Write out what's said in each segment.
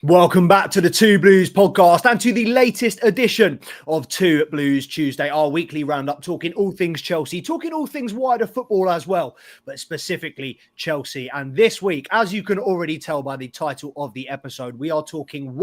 Welcome back to the Two Blues podcast and to the latest edition of Two Blues Tuesday, our weekly roundup, talking all things Chelsea, talking all things wider football as well, but specifically Chelsea. And this week, as you can already tell by the title of the episode, we are talking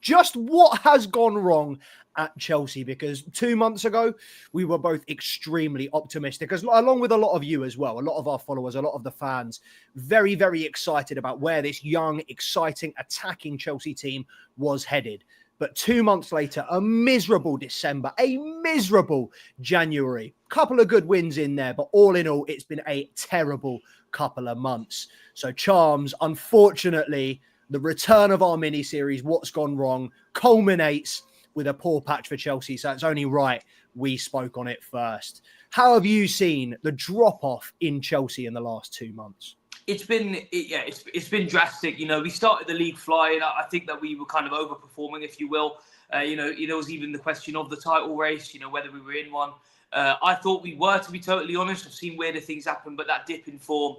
just what has gone wrong at Chelsea, because 2 months ago, we were both extremely optimistic, along with a lot of you as well, a lot of our followers, a lot of the fans, very, very excited about where this young, exciting, attacking Chelsea team was headed. But 2 months later, a miserable December, a miserable January, couple of good wins in there, but all in all, it's been a terrible couple of months. So Charms, unfortunately, the return of our mini-series, What's Gone Wrong, culminates with a poor patch for Chelsea. So it's only right we spoke on it first. How have you seen the drop-off in Chelsea in the last 2 months? It's been drastic. You know, we started the league flying. I think that we were kind of overperforming, if you will. There was even the question of the title race, whether we were in one. I thought we were, to be totally honest. I've seen weirder things happen, but that dip in form,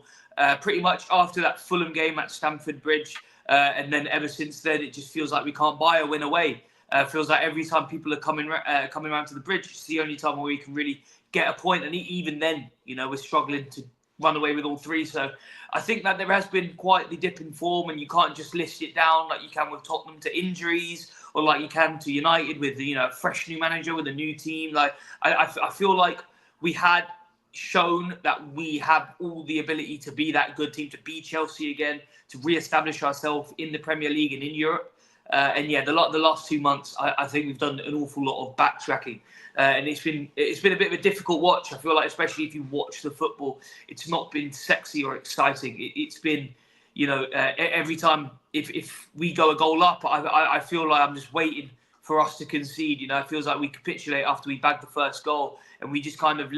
pretty much after that Fulham game at Stamford Bridge, and then ever since then, it just feels like we can't buy a win away. Feels like every time people are coming around to the bridge, it's the only time where we can really get a point. And even then, we're struggling to run away with all three. So I think that there has been quite the dip in form, and you can't just list it down like you can with Tottenham to injuries, or like you can to United with a fresh new manager with a new team. Like I feel like we had shown that we have all the ability to be that good team, to be Chelsea again, to re-establish ourselves in the Premier League and in Europe. The last 2 months, I think we've done an awful lot of backtracking, and it's been a bit of a difficult watch. I feel like, especially if you watch the football, it's not been sexy or exciting. It's been, every time if we go a goal up, I feel like I'm just waiting for us to concede. It feels like we capitulate after we bag the first goal, and we just kind of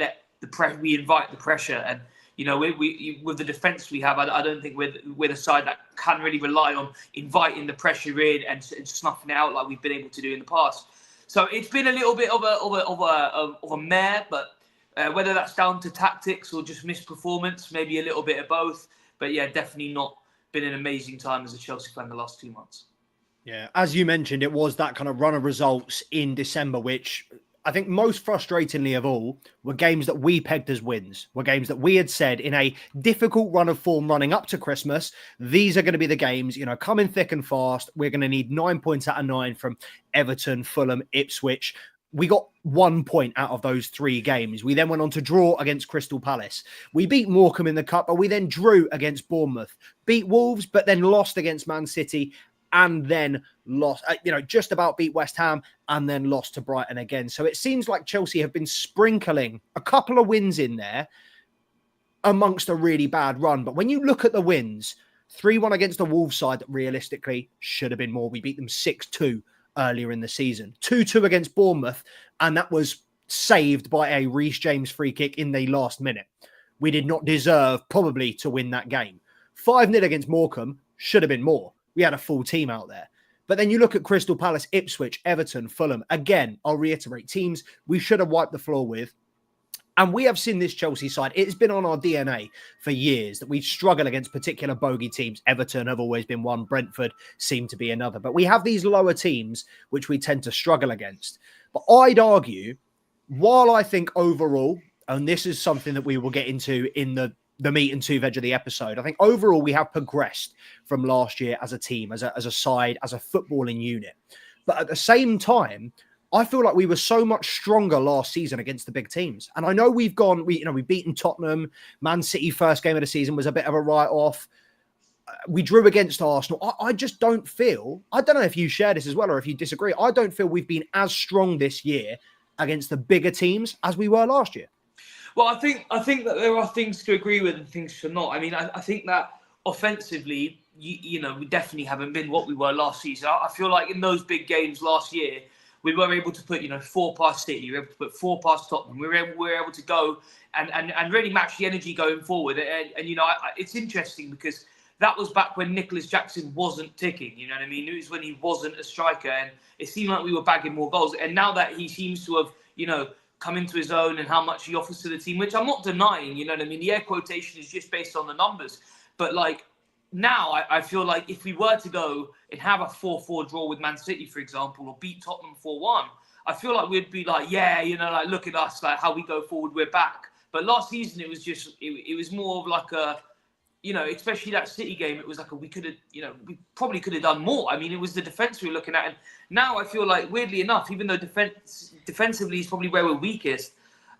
we invite the pressure. And we with the defence we have, I don't think we're the side that can really rely on inviting the pressure in and snuffing it out like we've been able to do in the past. So it's been a little bit of a mare, but whether that's down to tactics or just misperformance, maybe a little bit of both. But yeah, definitely not been an amazing time as a Chelsea fan the last 2 months. Yeah, as you mentioned, it was that kind of run of results in December, which I think most frustratingly of all were games that we pegged as wins, were games that we had said in a difficult run of form running up to Christmas, these are going to be the games, coming thick and fast. We're going to need 9 points out of 9 from Everton, Fulham, Ipswich. We got 1 point out of those 3 games. We then went on to draw against Crystal Palace. We beat Morecambe in the Cup, but we then drew against Bournemouth, beat Wolves, but then lost against Man City, and then lost, just about beat West Ham and then lost to Brighton again. So it seems like Chelsea have been sprinkling a couple of wins in there amongst a really bad run. But when you look at the wins, 3-1 against the Wolves side that realistically should have been more. We beat them 6-2 earlier in the season. 2-2 against Bournemouth, and that was saved by a Reece James free kick in the last minute. We did not deserve probably to win that game. 5-0 against Morecambe should have been more. We had a full team out there. But then you look at Crystal Palace, Ipswich, Everton, Fulham. Again, I'll reiterate, teams we should have wiped the floor with. And we have seen this Chelsea side. It's been on our DNA for years that we struggle against particular bogey teams. Everton have always been one. Brentford seem to be another. But we have these lower teams which we tend to struggle against. But I'd argue, while I think overall, and this is something that we will get into in the meat and two veg of the episode, I think overall we have progressed from last year as a team, as a side, as a footballing unit. But at the same time, I feel like we were so much stronger last season against the big teams. And I know we've beaten Tottenham. Man City first game of the season was a bit of a write-off. We drew against Arsenal. I just don't feel, I don't know if you share this as well or if you disagree, I don't feel we've been as strong this year against the bigger teams as we were last year. Well, I think that there are things to agree with and things to not. I mean, I think that offensively, we definitely haven't been what we were last season. I feel like in those big games last year, we were able to put, 4 past City, we were able to put 4 past Tottenham. We were able to go and really match the energy going forward. And it's interesting because that was back when Nicholas Jackson wasn't ticking. You know what I mean? It was when he wasn't a striker, and it seemed like we were bagging more goals. And now that he seems to have, come into his own and how much he offers to the team, which I'm not denying, you know what I mean? The air quotation is just based on the numbers. But now I feel like if we were to go and have a 4-4 draw with Man City, for example, or beat Tottenham 4-1, I feel like we'd be like, yeah, like look at us, like how we go forward, we're back. But last season it was just it was more of like a, especially that City game, it was like we could have, we probably could have done more. I mean, it was the defense we were looking at, and now I feel like, weirdly enough, even though defensively is probably where we're weakest,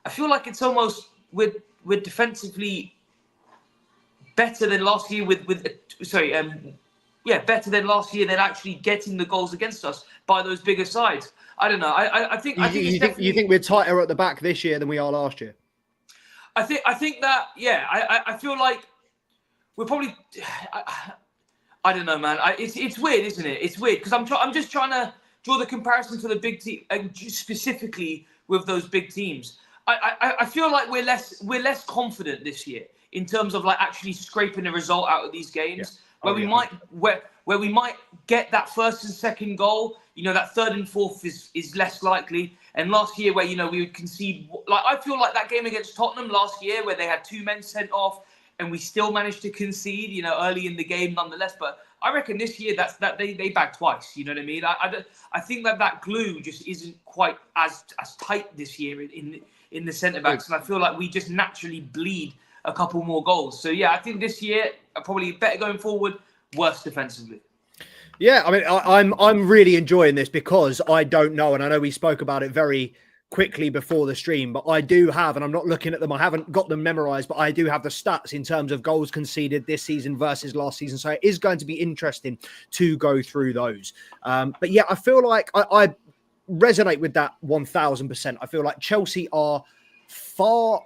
I feel like it's almost we're defensively better than last year better than last year than actually getting the goals against us by those bigger sides. I don't know. I think you think we're tighter at the back this year than we are last year? I think that, yeah. I feel like we're probably. I don't know, man. It's weird, isn't it? It's weird because I'm just trying to draw the comparison to the big team, and specifically with those big teams. I feel like we're less confident this year in terms of like actually scraping a result out of these games, where we might get that first and second goal. That third and fourth is less likely. And last year, where we would concede, like I feel like that game against Tottenham last year, where they had 2 men sent off, and we still managed to concede, early in the game, nonetheless. But I reckon this year that they bagged twice. You know what I mean? I think that glue just isn't quite as tight this year in the centre backs, and I feel like we just naturally bleed a couple more goals. So yeah, I think this year probably better going forward, worse defensively. Yeah, I mean, I'm really enjoying this because I don't know, and I know we spoke about it very quickly before the stream, but I do have, and I'm not looking at them, I haven't got them memorized, but I do have the stats in terms of goals conceded this season versus last season. So it is going to be interesting to go through those. But yeah, I feel like I resonate with that 1000%. I feel like Chelsea are far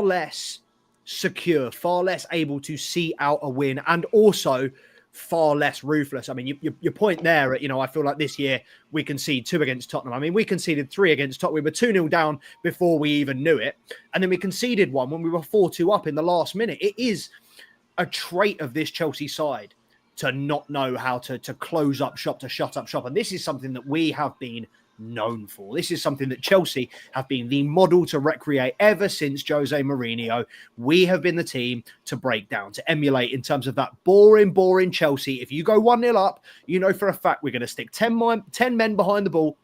less secure, far less able to see out a win, and also far less ruthless. I mean, your point there, I feel like this year we conceded 2 against Tottenham. I mean, we conceded 3 against Tottenham. We were 2-0 down before we even knew it. And then we conceded 1 when we were 4-2 up in the last minute. It is a trait of this Chelsea side to not know how to close up shop, to shut up shop. And this is something that we have been known for. This is something that Chelsea have been the model to recreate ever since Jose Mourinho. We have been the team to break down, to emulate in terms of that boring Chelsea. If you go 1-0 up, for a fact we're going to stick 10 men behind the ball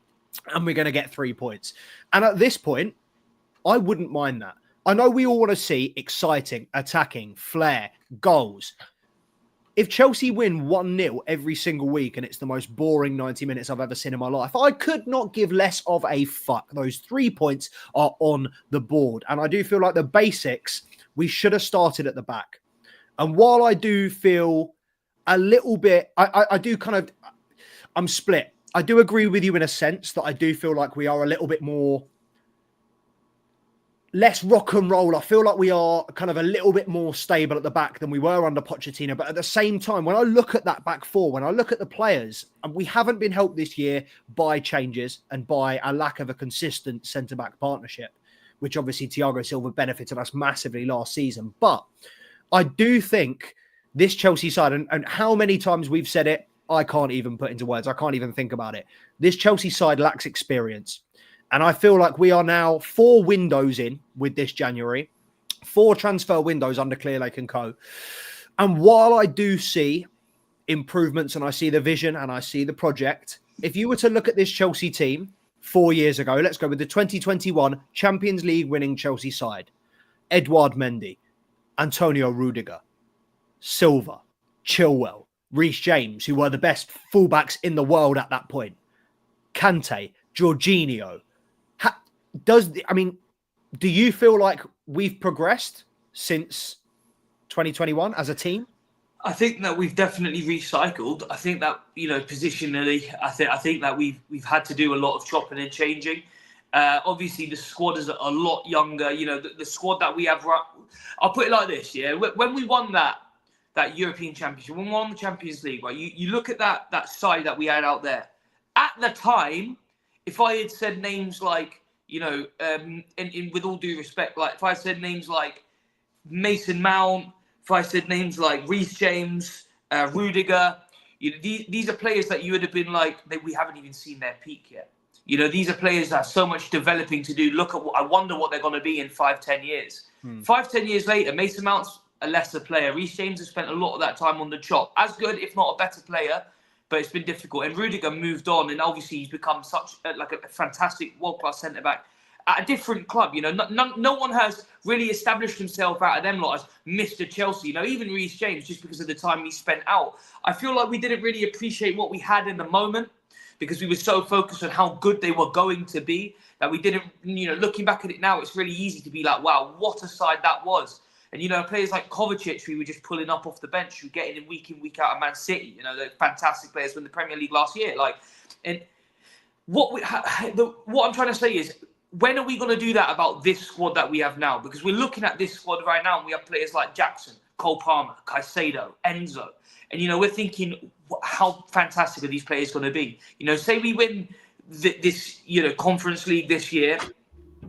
and we're going to get 3 points. And at this point, I wouldn't mind that. I know we all want to see exciting, attacking, flair, goals. If Chelsea win 1-0 every single week and it's the most boring 90 minutes I've ever seen in my life, I could not give less of a fuck. Those 3 points are on the board. And I do feel like the basics, we should have started at the back. And while I do feel a little bit, I'm split. I do agree with you in a sense that I do feel like we are a little bit less rock and roll. I feel like we are kind of a little bit more stable at the back than we were under Pochettino. But at the same time, when I look at that back four, when I look at the players, and we haven't been helped this year by changes and by a lack of a consistent centre-back partnership, which obviously Thiago Silva benefited us massively last season. But I do think this Chelsea side, and how many times we've said it, I can't even put into words. I can't even think about it. This Chelsea side lacks experience. And I feel like we are now 4 windows in with this January, 4 transfer windows under Clearlake and Co. And while I do see improvements and I see the vision and I see the project, if you were to look at this Chelsea team 4 years ago, let's go with the 2021 Champions League winning Chelsea side. Edouard Mendy, Antonio Rudiger, Silva, Chilwell, Reece James, who were the best fullbacks in the world at that point, Kante, Jorginho. Do you feel like we've progressed since 2021 as a team? I think that we've definitely recycled. I think that, positionally, I think that we've had to do a lot of chopping and changing. Obviously, the squad is a lot younger. The squad that we have. I'll put it like this: when we won that European Championship, when we won the Champions League, right? You look at that side that we had out there at the time. If I had said names like, and with all due respect, like if I said names like Mason Mount, if I said names like Reece James, Rudiger, these are players that you would have been like, we haven't even seen their peak yet. These are players that have so much developing to do. I wonder what they're going to be in 5-10 years. 5-10 years later, Mason Mount's a lesser player. Reece James has spent a lot of that time on the chop. As good, if not a better player, but it's been difficult. And Rudiger moved on, and obviously he's become such like a fantastic world-class centre-back at a different club. You know, no one has really established himself out of them lot as Mr. Chelsea. You know, even Reece James, just because of the time he spent out. I feel like we didn't really appreciate what we had in the moment because we were so focused on how good they were going to be that we didn't, you know, looking back at it now, it's really easy to be like, wow, what a side that was. And, you know, players like Kovacic, we were just pulling up off the bench, who getting in, week out of Man City. You know, they're fantastic players from the Premier League last year. Like, and what I'm trying to say is, when are we going to do that about this squad that we have now? Because we're looking at this squad right now, and we have players like Jackson, Cole Palmer, Caicedo, Enzo. And, you know, we're thinking, how fantastic are these players going to be? You know, say we win this, you know, Conference League this year,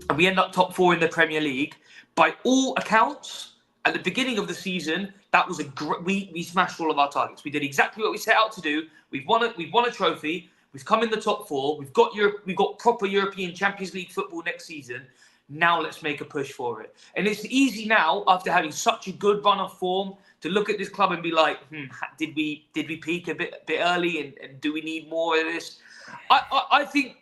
and we end up top 4 in the Premier League. By all accounts, at the beginning of the season, that was we smashed all of our targets. We did exactly what we set out to do. We've won a trophy. We've come in the top 4. We've got proper European Champions League football next season. Now let's make a push for it. And it's easy now, after having such a good run of form, to look at this club and be like, did we peak a bit early, and do we need more of this? I think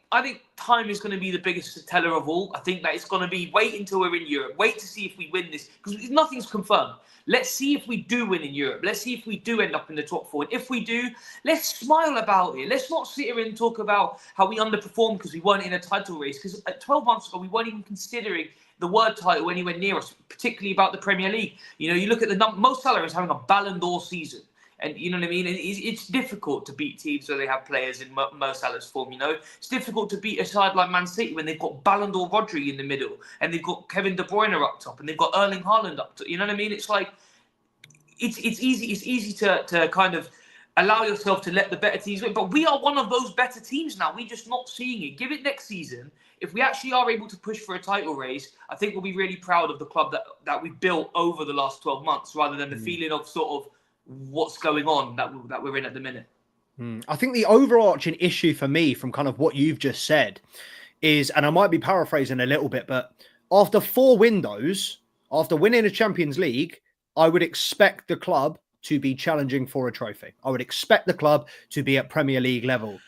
time is going to be the biggest teller of all. I think that it's going to be wait until we're in Europe. Wait to see if we win this, because nothing's confirmed. Let's see if we do win in Europe. Let's see if we do end up in the top 4. And if we do, let's smile about it. Let's not sit here and talk about how we underperformed because we weren't in a title race. Because 12 months ago, we weren't even considering the word title anywhere near us, particularly about the Premier League. You know, you look at the Mo Salah is having a Ballon d'Or season. And you know what I mean? It's difficult to beat teams where they have players in Mo Salah's form, you know? It's difficult to beat a side like Man City when they've got Ballon d'Or Rodri in the middle, and they've got Kevin De Bruyne up top, and they've got Erling Haaland up top. You know what I mean? It's like, it's easy to kind of allow yourself to let the better teams win. But we are one of those better teams now. We're just not seeing it. Give it next season. If we actually are able to push for a title race, I think we'll be really proud of the club that we built over the last 12 months, rather than the feeling of sort of what's going on that we're in at the minute. I think the overarching issue for me from kind of what you've just said is, and I might be paraphrasing a little bit, but after 4 windows, after winning a Champions League, I would expect the club to be challenging for a trophy. I would expect the club to be at Premier League level.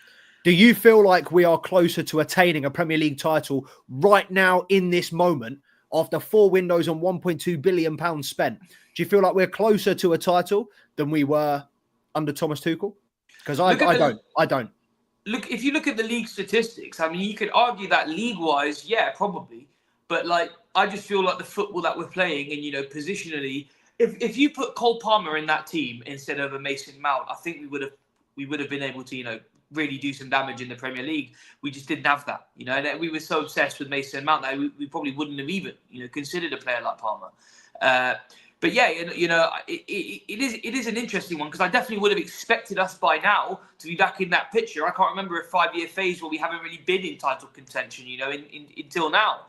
Do you feel like we are closer to attaining a Premier League title right now in this moment, after 4 windows and £1.2 billion spent? Do you feel like we're closer to a title than we were under Thomas Tuchel? Because I don't. Look, if you look at the league statistics, I mean, you could argue that league-wise, yeah, probably. But, like, I just feel like the football that we're playing and, you know, positionally, if you put Cole Palmer in that team instead of a Mason Mount, I think we would have been able to, you know, really do some damage in the Premier League. We just didn't have that, you know, and we were so obsessed with Mason Mount that we probably wouldn't have even, you know, considered a player like Palmer. But yeah, you know, it is an interesting one, because I definitely would have expected us by now to be back in that picture. I can't remember a 5-year phase where we haven't really been in title contention, you know, until now.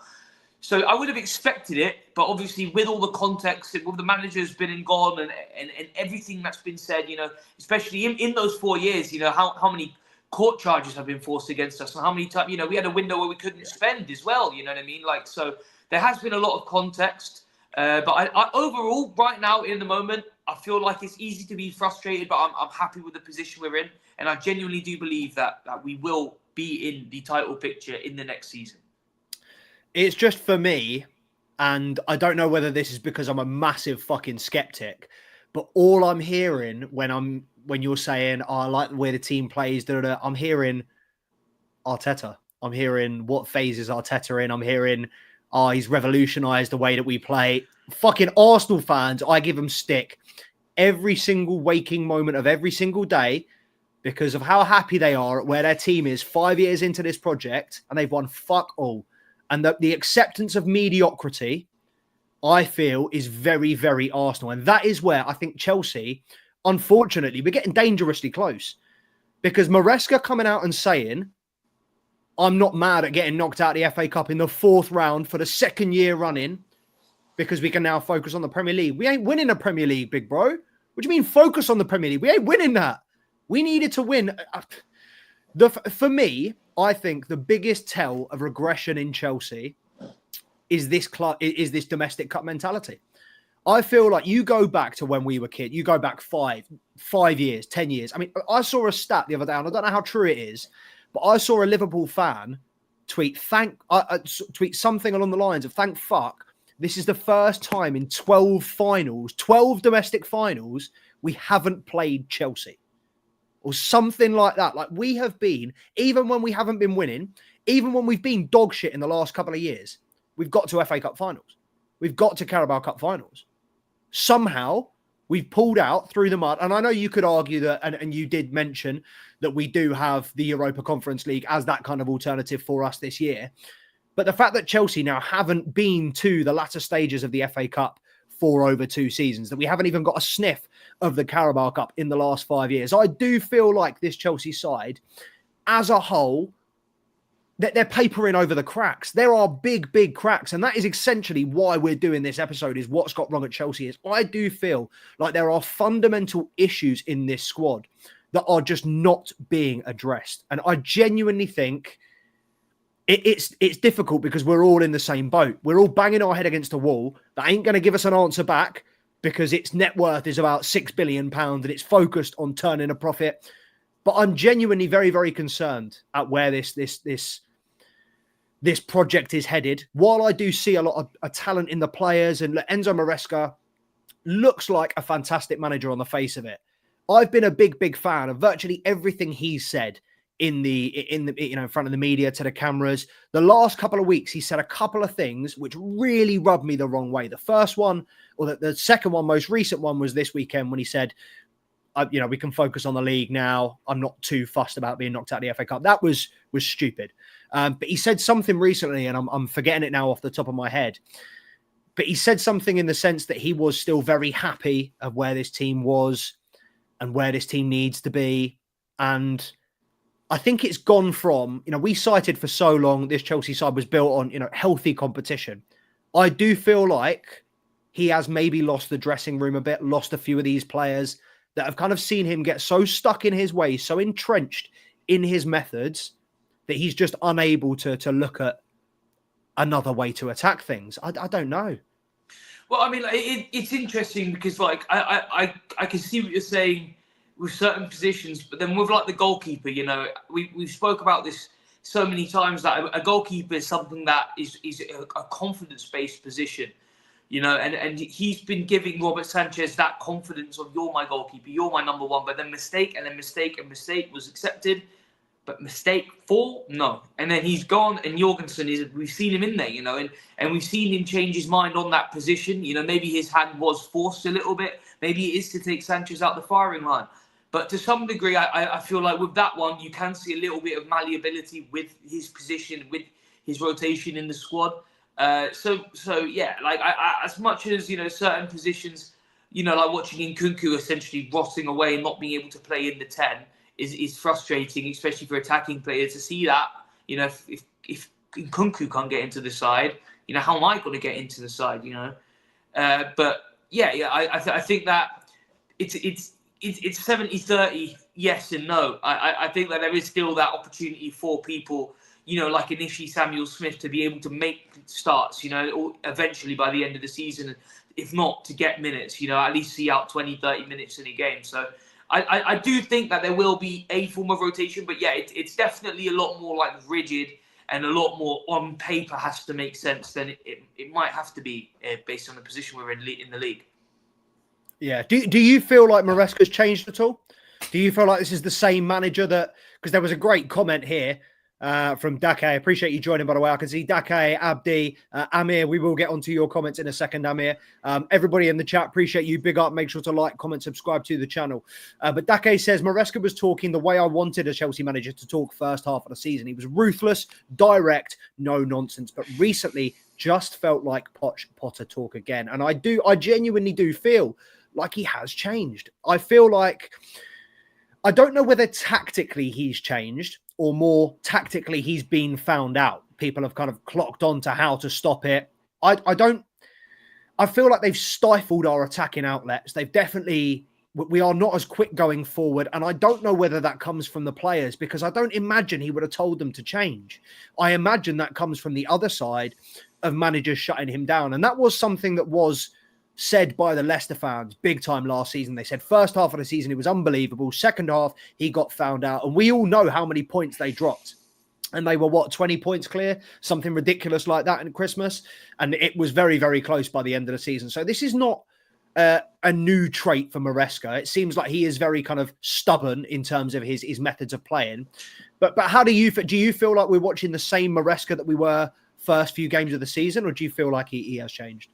So I would have expected it, but obviously with all the context, with the managers been and gone, and everything that's been said, you know, especially in those 4 years, you know, how many court charges have been forced against us, and how many times, you know, we had a window where we couldn't spend as well, you know what I mean? Like, so there has been a lot of context. But I overall, right now, in the moment, I feel like it's easy to be frustrated, but I'm happy with the position we're in. And I genuinely do believe that we will be in the title picture in the next season. It's just for me, and I don't know whether this is because I'm a massive fucking skeptic, but all I'm hearing when you're saying, oh, I like the way the team plays, I'm hearing Arteta. I'm hearing what phase is Arteta in. I'm hearing, oh, he's revolutionized the way that we play. Fucking Arsenal fans, I give them stick every single waking moment of every single day because of how happy they are at where their team is 5 years into this project, and they've won fuck all. And the acceptance of mediocrity, I feel, is very, very Arsenal. And that is where I think Chelsea, unfortunately, we're getting dangerously close. Because Maresca coming out and saying, I'm not mad at getting knocked out of the FA Cup in the 4th round for the 2nd year running, because we can now focus on the Premier League. We ain't winning the Premier League, big bro. What do you mean focus on the Premier League? We ain't winning that. We needed to win. For me, I think the biggest tell of regression in Chelsea is this domestic cup mentality. I feel like you go back to when we were kids, you go back 5 years, 10 years. I mean, I saw a stat the other day, and I don't know how true it is, but I saw a Liverpool fan tweet something along the lines of thank fuck. This is the first time in 12 domestic finals, we haven't played Chelsea or something like that. Like we have been, even when we haven't been winning, even when we've been dog shit in the last couple of years, we've got to FA Cup finals. We've got to Carabao Cup finals. Somehow we've pulled out through the mud. And I know you could argue that, and you did mention that we do have the Europa Conference League as that kind of alternative for us this year. But the fact that Chelsea now haven't been to the latter stages of the FA Cup for over 2 seasons, that we haven't even got a sniff of the Carabao Cup in the last 5 years, I do feel like this Chelsea side, as a whole, that they're papering over the cracks. There are big, big cracks. And that is essentially why we're doing this episode, is what's got wrong at Chelsea. Is I do feel like there are fundamental issues in this squad that are just not being addressed. And I genuinely think it's difficult because we're all in the same boat. We're all banging our head against a wall that ain't going to give us an answer back because its net worth is about £6 billion and it's focused on turning a profit. But I'm genuinely very, very concerned at where this project is headed. While I do see a lot of talent in the players, and Enzo Maresca looks like a fantastic manager on the face of it, I've been a big, big fan of virtually everything he's said in front of the media, to the cameras. The last couple of weeks, he said a couple of things which really rubbed me the wrong way. The first one, or the second one, most recent one, was this weekend when he said, we can focus on the league now. I'm not too fussed about being knocked out of the FA Cup. That was stupid. But he said something recently, and I'm forgetting it now off the top of my head. But he said something in the sense that he was still very happy of where this team was and where this team needs to be. And I think it's gone from, we cited for so long this Chelsea side was built on, healthy competition. I do feel like he has maybe lost the dressing room a bit, lost a few of these players that have kind of seen him get so stuck in his ways, so entrenched in his methods, that he's just unable to look at another way to attack things. I don't know. Well, I mean, it's interesting because, I can see what you're saying with certain positions, but then with, the goalkeeper, we spoke about this so many times, that a goalkeeper is something that is a confidence-based position. And he's been giving Robert Sanchez that confidence of, you're my goalkeeper, you're my number one, but then mistake was accepted, but mistake fall, no. And then he's gone, and Jorgensen we've seen him in there, and we've seen him change his mind on that position. Maybe his hand was forced a little bit, maybe it is to take Sanchez out the firing line. But to some degree, I feel like with that one, you can see a little bit of malleability with his position, with his rotation in the squad. So yeah, as much as, certain positions, like watching Nkunku essentially rotting away and not being able to play in the 10 is frustrating, especially for attacking players to see that, if Nkunku can't get into the side, how am I going to get into the side, But yeah, I think that it's 70-30 yes and no. I think that there is still that opportunity for people, like an Ishi Samuel Smith, to be able to make starts, or eventually by the end of the season, if not to get minutes, at least see out 20-30 minutes in a game. So I do think that there will be a form of rotation, but yeah, it's definitely a lot more rigid, and a lot more on paper has to make sense than it might have to be based on the position we're in the league. Yeah. Do you feel like Maresca's changed at all? Do you feel like this is the same manager that, because there was a great comment here from Dake. I appreciate you joining, by the way. I can see Dake, Abdi, Amir. We will get onto your comments in a second, Amir. Everybody in the chat, appreciate you. Big up. Make sure to like, comment, subscribe to the channel. But Dake says, Maresca was talking the way I wanted a Chelsea manager to talk first half of the season. He was ruthless, direct, no nonsense. But recently just felt like Potter talk again. And I genuinely do feel like he has changed. I feel like, I don't know whether tactically he's changed or more tactically he's been found out. People have kind of clocked on to how to stop it. I feel like they've stifled our attacking outlets. We are not as quick going forward. And I don't know whether that comes from the players, because I don't imagine he would have told them to change. I imagine that comes from the other side of managers shutting him down. And that was something that was said by the Leicester fans big time last season. They said first half of the season, it was unbelievable. Second half, he got found out. And we all know how many points they dropped. And they were, 20 points clear? Something ridiculous like that in Christmas. And it was very, very close by the end of the season. So this is not a new trait for Maresca. It seems like he is very kind of stubborn in terms of his methods of playing. But how do you feel like we're watching the same Maresca that we were first few games of the season? Or do you feel like he has changed?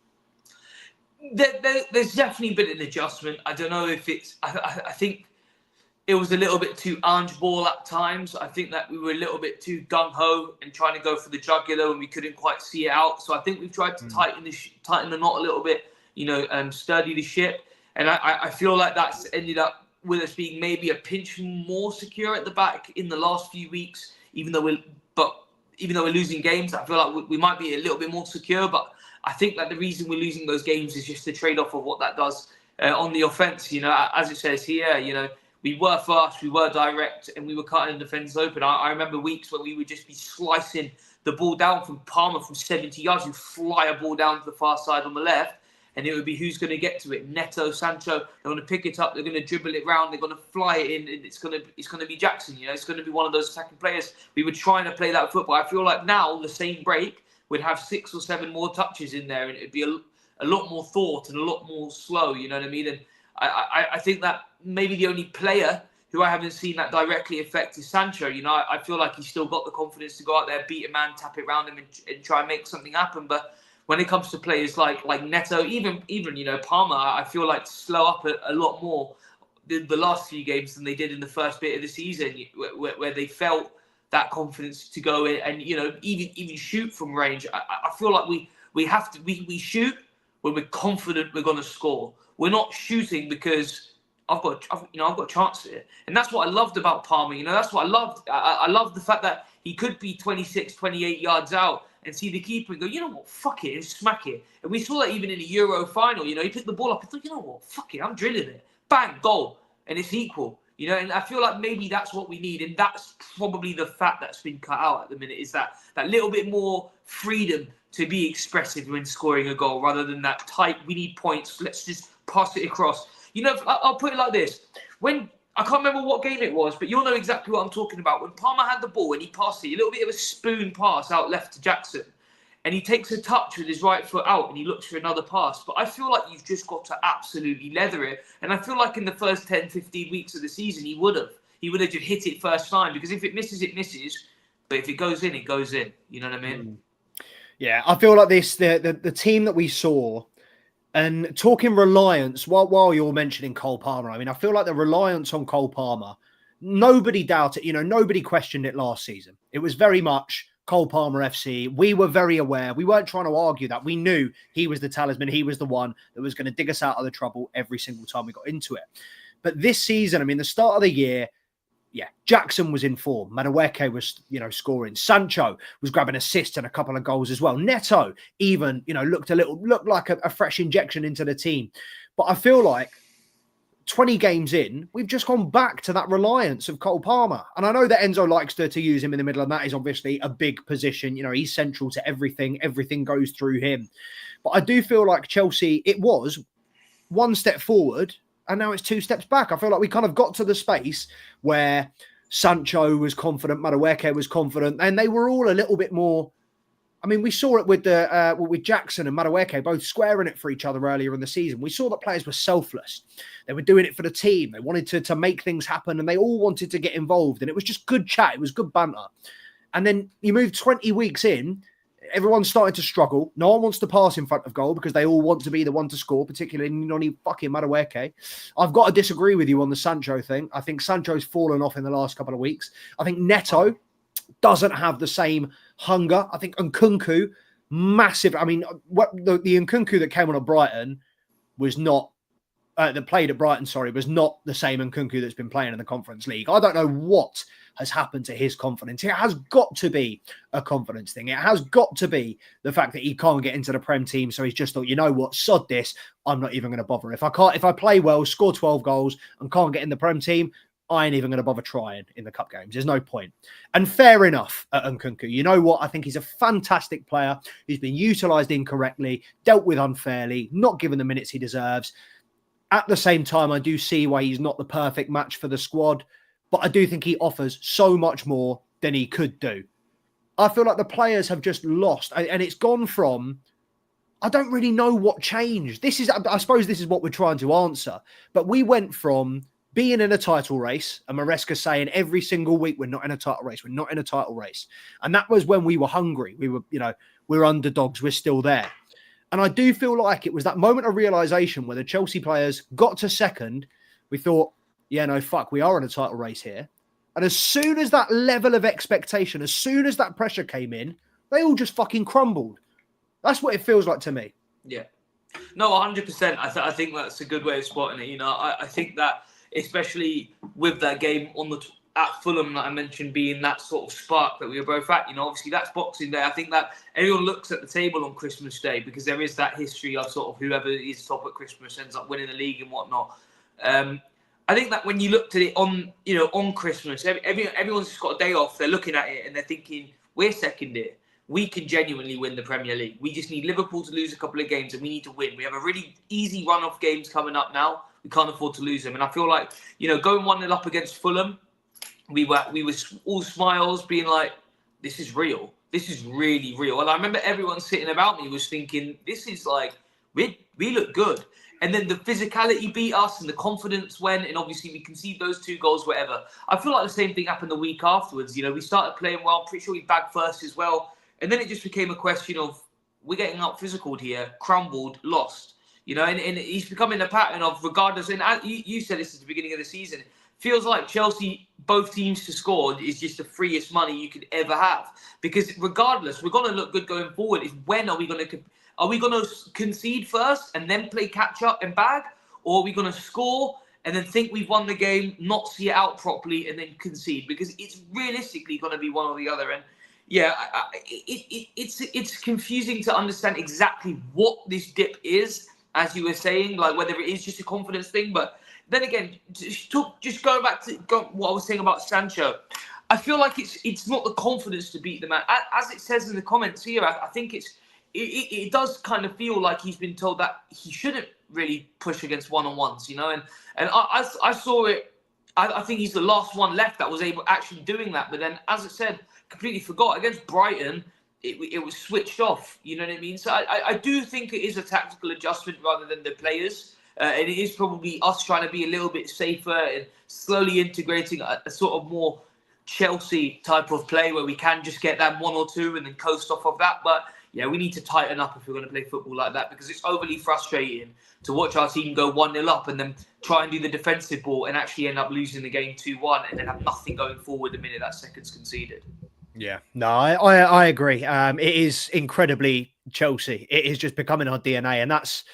There's definitely been an adjustment. I don't know if it's... I think it was a little bit too orange ball at times. I think that we were a little bit too gung-ho and trying to go for the jugular when we couldn't quite see it out. So I think we've tried to tighten the knot a little bit, sturdy the ship. And I feel like that's ended up with us being maybe a pinch more secure at the back in the last few weeks, even though we're losing games. I feel like we might be a little bit more secure, but I think that the reason we're losing those games is just the trade-off of what that does on the offense. As it says here, we were fast, we were direct, and we were cutting the defence open. I remember weeks where we would just be slicing the ball down from Palmer from 70 yards. You fly a ball down to the far side on the left, and it would be who's going to get to it. Neto, Sancho, they're going to pick it up, they're going to dribble it round, they're going to fly it in, and it's going to be Jackson. It's going to be one of those attacking players. We were trying to play that football. I feel like now the same break would have 6 or 7 more touches in there, and it'd be a lot more thought and a lot more slow. You know what I mean? And I think that maybe the only player who I haven't seen that directly affect is Sancho. I feel like he's still got the confidence to go out there, beat a man, tap it around him, and try and make something happen. But when it comes to players like Neto, even Palmer, I feel like slow up a lot more the last few games than they did in the first bit of the season, where they felt that confidence to go in and even shoot from range. I feel like we shoot when we're confident we're going to score. We're not shooting because I've got a chance here, and that's what I loved about Palmer. That's what I loved. I loved the fact that he could be 26, 28 yards out and see the keeper and go, you know what, fuck it, and smack it. And we saw that even in the Euro final. He picked the ball up and thought, you know what, fuck it, I'm drilling it, bang, goal, and it's equal. And I feel like maybe that's what we need, and that's probably the fat that's been cut out at the minute, is that little bit more freedom to be expressive when scoring a goal, rather than that tight, we need points, let's just pass it across. I'll put it like this. When I can't remember what game it was, but you'll know exactly what I'm talking about. When Palmer had the ball and he passed it, a little bit of a spoon pass out left to Jackson, and he takes a touch with his right foot out and he looks for another pass. But I feel like you've just got to absolutely leather it. And I feel like in the first 10, 15 weeks of the season, he would have just hit it first time, because if it misses, it misses. But if it goes in, it goes in. You know what I mean? Yeah, I feel like the team that we saw, and talking reliance, while you're mentioning Cole Palmer, I feel like the reliance on Cole Palmer, nobody doubted, nobody questioned it last season. It was very much Cole Palmer FC. We were very aware. We weren't trying to argue that. We knew he was the talisman. He was the one that was going to dig us out of the trouble every single time we got into it. But this season, the start of the year, yeah, Jackson was in form. Madueke was, scoring. Sancho was grabbing assists and a couple of goals as well. Neto even, looked like a fresh injection into the team. But I feel like 20 games in, we've just gone back to that reliance of Cole Palmer. And I know that Enzo likes to use him in the middle, and that is obviously a big position. He's central to everything. Everything goes through him. But I do feel like Chelsea, it was one step forward, and now it's 2 steps back. I feel like we kind of got to the space where Sancho was confident, Madueke was confident, and they were all a little bit more. We saw it with with Jackson and Madueke both squaring it for each other earlier in the season. We saw that players were selfless. They were doing it for the team. They wanted to make things happen, and they all wanted to get involved. And it was just good chat. It was good banter. And then you move 20 weeks in, everyone's starting to struggle. No one wants to pass in front of goal because they all want to be the one to score, particularly Noni fucking Madueke. I've got to disagree with you on the Sancho thing. I think Sancho's fallen off in the last couple of weeks. I think Neto doesn't have the same hunger. I think Nkunku, massive. The Nkunku that came on at Brighton was not, that played at Brighton, was not the same Nkunku that's been playing in the Conference League. I don't know what has happened to his confidence. It has got to be a confidence thing. It has got to be the fact that he can't get into the Prem team. So he's just thought, you know what, sod this. I'm not even going to bother. If I play well, score 12 goals and can't get in the Prem team, I ain't even going to bother trying in the cup games. There's no point. And fair enough at Nkunku. You know what? I think he's a fantastic player who's been utilised incorrectly, dealt with unfairly, not given the minutes he deserves. At the same time, I do see why he's not the perfect match for the squad, but I do think he offers so much more than he could do. I feel like the players have just lost, and it's gone from, I don't really know what changed. I suppose this is what we're trying to answer, but we went from being in a title race and Maresca saying every single week, we're not in a title race. We're not in a title race. And that was when we were hungry. We were, we're underdogs. We're still there. And I do feel like it was that moment of realization where the Chelsea players got to second. We thought, yeah, no, fuck, we are in a title race here. And as soon as that level of expectation, as soon as that pressure came in, they all just fucking crumbled. That's what it feels like to me. Yeah. No, 100%. I think that's a good way of spotting it. I think that, especially with that game at Fulham that I mentioned being that sort of spark that we were both at, obviously that's Boxing Day. I think that everyone looks at the table on Christmas Day because there is that history of sort of whoever is top at Christmas ends up winning the league and whatnot. I think that when you looked at it on Christmas, everyone's just got a day off. They're looking at it and they're thinking, we're second here. We can genuinely win the Premier League. We just need Liverpool to lose a couple of games and we need to win. We have a really easy run of games coming up now. We can't afford to lose them. And I feel like, going 1-0 up against Fulham, we were all smiles being like, this is real. This is really real. And I remember everyone sitting about me was thinking, this is like, we look good. And then the physicality beat us and the confidence went. And obviously we conceded those 2 goals, whatever. I feel like the same thing happened the week afterwards. We started playing well. I'm pretty sure we bagged first as well. And then it just became a question of, we're getting out physicaled here, crumbled, lost. And he's becoming a pattern of regardless. And you said this at the beginning of the season. Feels like Chelsea, both teams to score is just the freest money you could ever have. Because regardless, we're going to look good going forward. Is when are we going to concede first and then play catch up and bag? Or are we going to score and then think we've won the game, not see it out properly and then concede? Because it's realistically going to be one or the other. And yeah, it's confusing to understand exactly what this dip is, as you were saying, like whether it is just a confidence thing. But then again, just going back to what I was saying about Sancho, I feel like it's not the confidence to beat the man. As it says in the comments here, I think it does kind of feel like he's been told that he shouldn't really push against one-on-ones, and I saw it. I think he's the last one left that was actually doing that. But then, as I said, completely forgot against Brighton. It was switched off. You know what I mean? So I do think it is a tactical adjustment rather than the players. And it is probably us trying to be a little bit safer and slowly integrating a sort of more Chelsea type of play where we can just get that 1 or 2 and then coast off of that. But yeah, we need to tighten up if we're going to play football like that, because it's overly frustrating to watch our team go 1-0 up and then try and do the defensive ball and actually end up losing the game 2-1 and then have nothing going forward the minute that second's conceded. Yeah, no, I agree. It is incredibly Chelsea. It is just becoming our DNA, and that's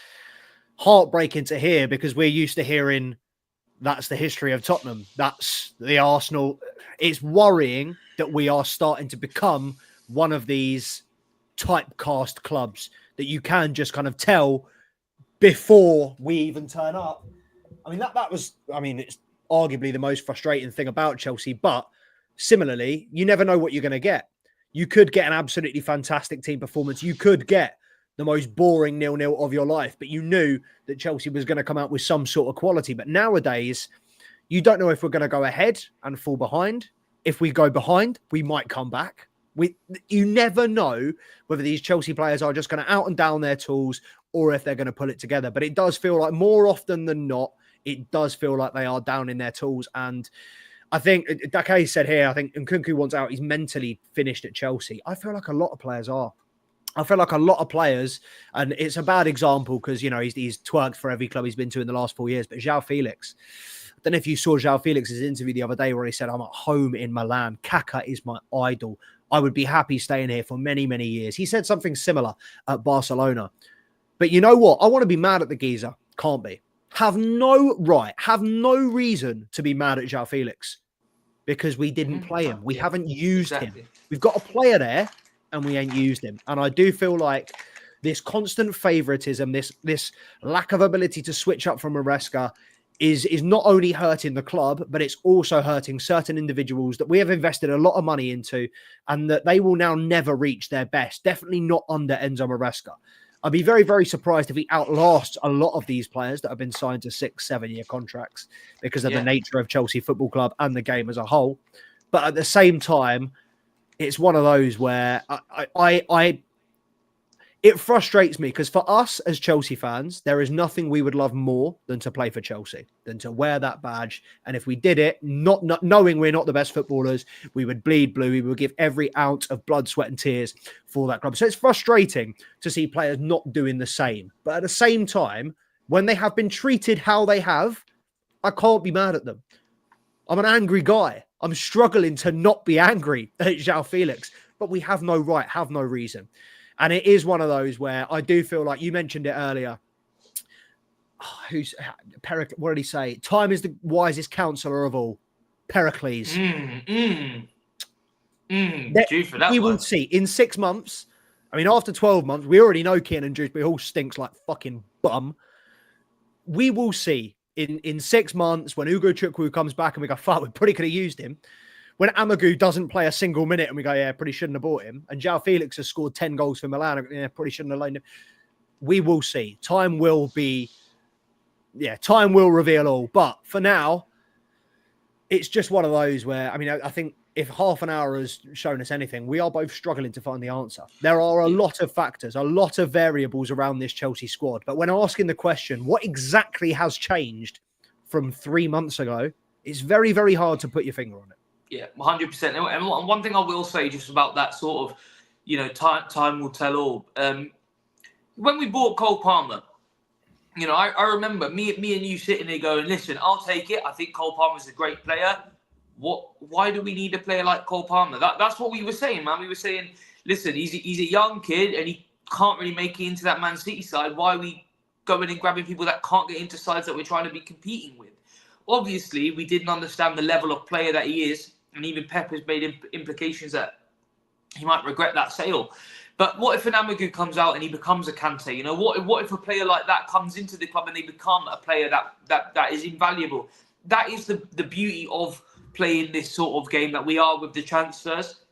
heartbreaking to hear because we're used to hearing that's the history of Tottenham. That's the Arsenal. It's worrying that we are starting to become one of these typecast clubs that you can just kind of tell before we even turn up. I mean, it's arguably the most frustrating thing about Chelsea, but similarly, you never know what you're going to get. You could get an absolutely fantastic team performance. You could get the most boring 0-0 of your life, but you knew that Chelsea was going to come out with some sort of quality. But nowadays, you don't know if we're going to go ahead and fall behind. If we go behind, we might come back. You never know whether these Chelsea players are just going to out and down their tools or if they're going to pull it together. But it does feel like more often than not, it does feel like they are down in their tools. And I think, Dake said here, I think Nkunku wants out. He's mentally finished at Chelsea. I feel like a lot of players are. I feel like a lot of players, and it's a bad example because, he's twerked for every club he's been to in the last 4 years, but João Felix. I don't know if you saw João Felix's interview the other day where he said, I'm at home in Milan. Kaká is my idol. I would be happy staying here for many, many years. He said something similar at Barcelona. But you know what? I want to be mad at the geezer. Can't be. Have no reason to be mad at João Felix because we didn't play him. We haven't used him. We've got a player there and we ain't used him. And I do feel like this constant favoritism, this lack of ability to switch up from Maresca is not only hurting the club, but it's also hurting certain individuals that we have invested a lot of money into, and that they will now never reach their best. Definitely not under Enzo Maresca. I'd be very, very surprised if he outlasts a lot of these players that have been signed to 6-7 year contracts because of the nature of Chelsea Football Club and the game as a whole. But at the same time, it's one of those where it frustrates me, because for us as Chelsea fans, there is nothing we would love more than to play for Chelsea, than to wear that badge. And if we did it, not knowing we're not the best footballers, we would bleed blue. We would give every ounce of blood, sweat and tears for that club. So it's frustrating to see players not doing the same. But at the same time, when they have been treated how they have, I can't be mad at them. I'm an angry guy. I'm struggling to not be angry at João Felix, but we have no right, have no reason. And it is one of those where I do feel like, you mentioned it earlier. What did he say? Time is the wisest counselor of all. Pericles. Due for that we one. will see in 6 months. I mean, after 12 months, we already know Kiernan Dewsbury Hall stinks like fucking bum. We will see in 6 months when Ugo Chukwu comes back and we go, fuck, we probably could have used him. When Amagu doesn't play a single minute and we go, yeah, probably shouldn't have bought him. And João Felix has scored 10 goals for Milan. Yeah, probably shouldn't have loaned him. We will see. Time will reveal all. But for now, it's just one of those where, I mean, I think if half an hour has shown us anything, we are both struggling to find the answer. There are a lot of factors, a lot of variables around this Chelsea squad. But when asking the question, what exactly has changed from 3 months ago, it's very, very hard to put your finger on it. Yeah, 100%. And one thing I will say just about that sort of, time will tell all. When we bought Cole Palmer, I remember me and you sitting there going, listen, I'll take it. I think Cole Palmer's a great player. Why do we need a player like Cole Palmer? That's what we were saying, man. We were saying, listen, he's a young kid and he can't really make it into that Man City side. Why are we going and grabbing people that can't get into sides that we're trying to be competing with? Obviously, we didn't understand the level of player that he is. And even Pep has made implications that he might regret that sale. But what if an Amagu comes out and he becomes a Kante? What if a player like that comes into the club and they become a player that is invaluable? That is the beauty of playing this sort of game that we are with the transfers.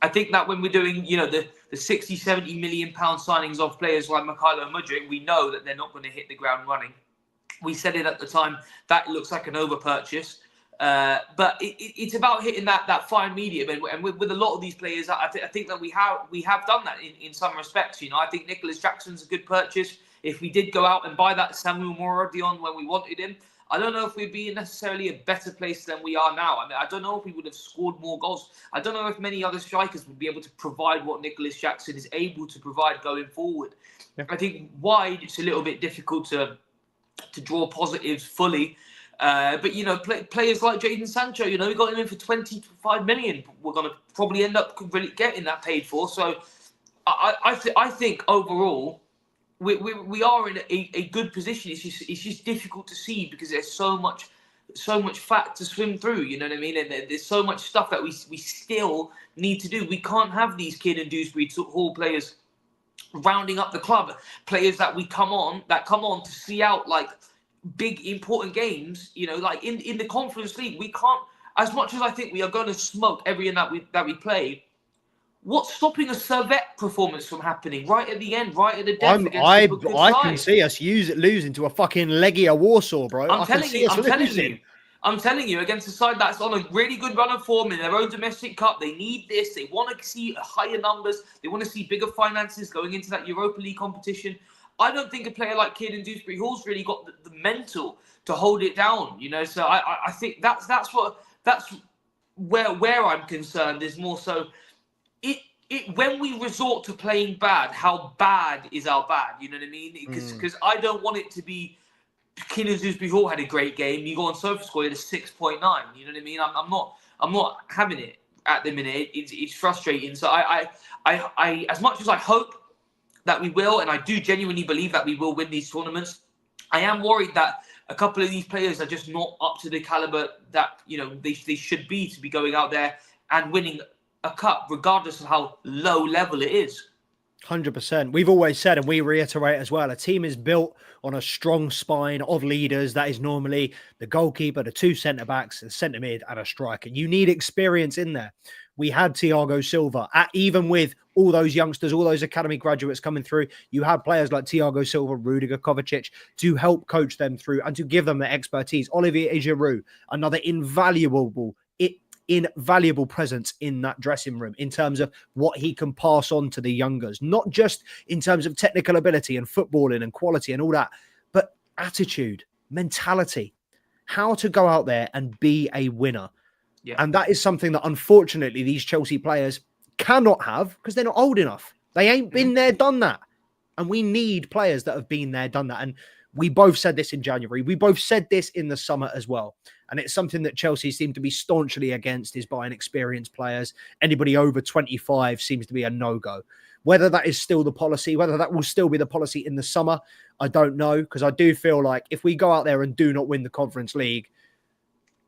I think that when we're doing, the 60, 70 million pound signings of players like Mykhailo Mudryk, we know that they're not going to hit the ground running. We said it at the time, that looks like an overpurchase. But it's about hitting that fine medium, and with a lot of these players, I think that we have done that in some respects. I think Nicholas Jackson's a good purchase. If we did go out and buy that Samuel Morodion when we wanted him, I don't know if we'd be in necessarily a better place than we are now. I mean, I don't know if we would have scored more goals. I don't know if many other strikers would be able to provide what Nicholas Jackson is able to provide going forward. Yeah. I think wide, it's a little bit difficult to draw positives fully. But, players like Jadon Sancho, we got him in for 25 million. We're going to probably end up really getting that paid for. So I think overall, we are in a good position. It's just difficult to see because there's so much fat to swim through. You know what I mean? And there's so much stuff that we still need to do. We can't have these Kiernan Dewsbury Hall players rounding up the club, players that come on to see out like big important games, like in the Conference League. We can't, as much as I think we are going to smoke every in that we play. What's stopping a Servette performance from happening right at the end, right at the death against I side? can see us losing to a fucking Legia Warsaw, bro. I'm telling you, against a side that's on a really good run of form in their own domestic cup. They need this. They want to see higher numbers. They want to see bigger finances going into that Europa League competition. I don't think a player like Kiernan Dewsbury Hall's really got the mental to hold it down, So I think that's where I'm concerned is more so when we resort to playing bad, how bad is our bad? You know what I mean? Because I don't want it to be Kiernan Dewsbury Hall had a great game. You go on SofaScore, it's a 6.9. You know what I mean? I'm not having it at the minute. It's frustrating. So I as much as I hope that we will, and I do genuinely believe that we will win these tournaments, I am worried that a couple of these players are just not up to the caliber that they should be to be going out there and winning a cup, regardless of how low level it is. 100%. We've always said, and we reiterate as well, a team is built on a strong spine of leaders. That is normally the goalkeeper, the two centre-backs, a centre-mid and a striker. You need experience in there. We had Thiago Silva, even with all those youngsters, all those academy graduates coming through, you had players like Thiago Silva, Rudiger, Kovacic to help coach them through and to give them the expertise. Olivier Giroud, another invaluable presence in that dressing room in terms of what he can pass on to the youngers, not just in terms of technical ability and footballing and quality and all that, but attitude, mentality, how to go out there and be a winner. Yeah. And that is something that unfortunately these Chelsea players cannot have because they're not old enough. They ain't been there, done that. And we need players that have been there, done that. And we both said this in January. We both said this in the summer as well. And it's something that Chelsea seem to be staunchly against, is buying experienced players. Anybody over 25 seems to be a no-go. Whether that is still the policy, whether that will still be the policy in the summer, I don't know. Because I do feel like if we go out there and do not win the Conference League,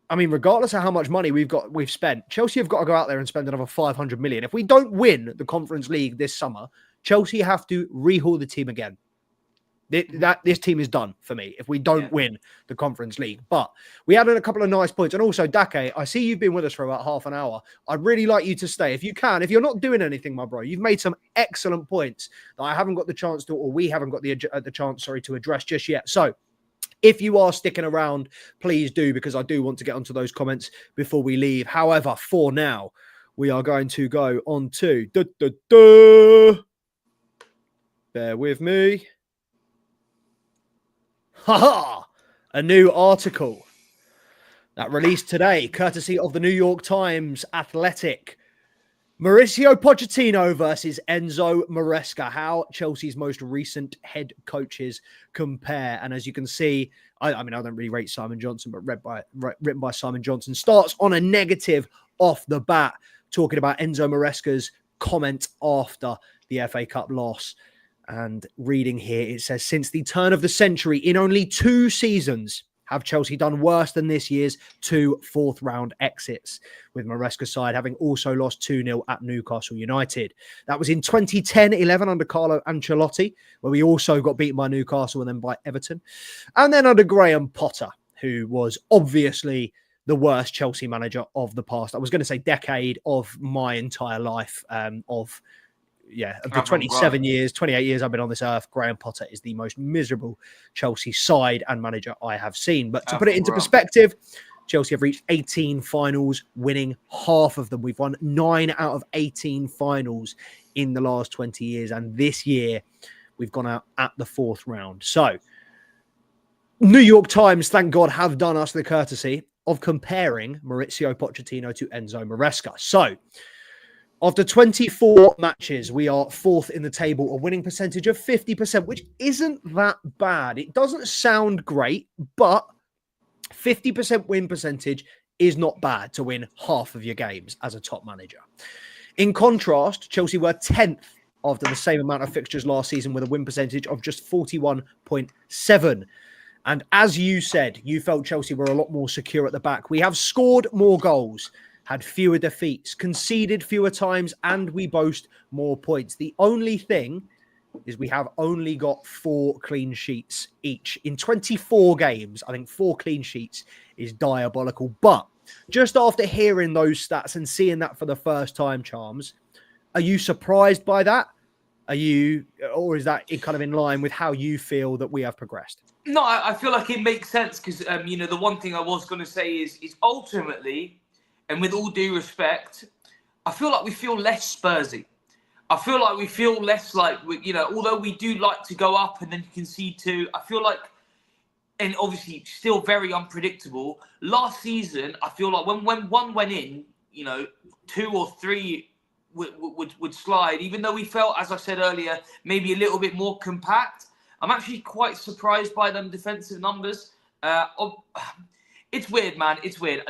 I mean, regardless of how much money we've spent, Chelsea have got to go out there and spend another 500 million. If we don't win the Conference League this summer, Chelsea have to rehaul the team again. This team is done for me if we don't win the Conference League. But we added a couple of nice points. And also, Dake, I see you've been with us for about half an hour. I'd really like you to stay. If you can, if you're not doing anything, my bro, you've made some excellent points that I haven't got the chance to, or we haven't got the chance, to address just yet. So if you are sticking around, please do, because I do want to get onto those comments before we leave. However, for now, we are going to go on to... Bear with me. A new article that released today, courtesy of the New York Times Athletic. Mauricio Pochettino versus Enzo Maresca, how Chelsea's most recent head coaches compare. And as you can see, I mean, I don't really rate Simon Johnson, but written by Simon Johnson, starts on a negative off the bat, talking about Enzo Maresca's comment after the FA Cup loss. And reading here, it says, since the turn of the century, in only 2 seasons, have Chelsea done worse than this year's 2 fourth-round exits, with Maresca's side having also lost 2-0 at Newcastle United. That was in 2010-11 under Carlo Ancelotti, where we also got beaten by Newcastle and then by Everton. And then under Graham Potter, who was obviously the worst Chelsea manager of the past. I was going to say decade of my entire life, of the 27 years, 28 years I've been on this earth, Graham Potter is the most miserable Chelsea side and manager I have seen. But to put it into perspective, Chelsea have reached 18 finals, winning half of them. We've won 9 out of 18 finals in the last 20 years. And this year, we've gone out at the 4th round. So, New York Times, thank God, have done us the courtesy of comparing Mauricio Pochettino to Enzo Maresca. So, after 24 matches, we are 4th in the table, a winning percentage of 50%, which isn't that bad. It doesn't sound great, but 50% win percentage is not bad to win half of your games as a top manager. In contrast, Chelsea were 10th after the same amount of fixtures last season with a win percentage of just 41.7%. And as you said, you felt Chelsea were a lot more secure at the back. We have scored more goals, had fewer defeats, conceded fewer times, and we boast more points. The only thing is we have only got 4 clean sheets each. In 24 games, I think 4 clean sheets is diabolical. But just after hearing those stats and seeing that for the first time, Charms, are you surprised by that? Or is that kind of in line with how you feel that we have progressed? No, I feel like it makes sense because, the one thing I was going to say is ultimately, and with all due respect, I feel like we feel less Spursy. I feel like we feel less like, although we do like to go up and then concede 2, I feel like, and obviously still very unpredictable. Last season, I feel like when one went in, 2 or 3 would slide, even though we felt, as I said earlier, maybe a little bit more compact. I'm actually quite surprised by them defensive numbers. It's weird, man. It's weird.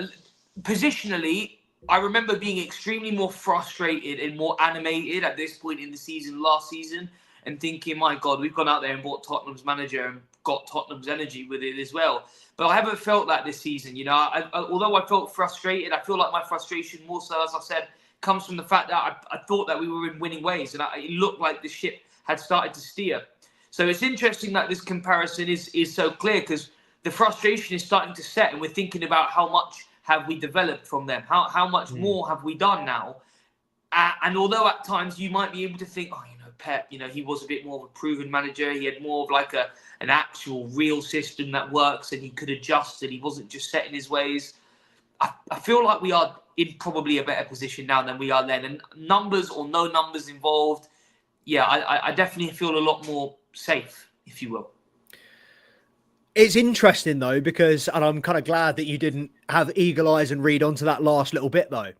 Positionally, I remember being extremely more frustrated and more animated at this point in the season last season and thinking, my God, we've gone out there and bought Tottenham's manager and got Tottenham's energy with it as well. But I haven't felt that this season. You know, although I felt frustrated, I feel like my frustration more so, as I said, comes from the fact that I thought that we were in winning ways, and it looked like the ship had started to steer. So it's interesting that this comparison is so clear, because the frustration is starting to set, and we're thinking about how much have we developed from them, how much more have we done now. And although at times you might be able to think, oh, you know, Pep, you know, he was a bit more of a proven manager. He had more of like an actual real system that works, and he could adjust, and he wasn't just set in his ways. I feel like we are in probably a better position now than we are then. And numbers or no numbers involved, yeah, I definitely feel a lot more safe, if you will. It's interesting, though, because, and I'm kind of glad that you didn't have eagle eyes and read onto that last little bit, though.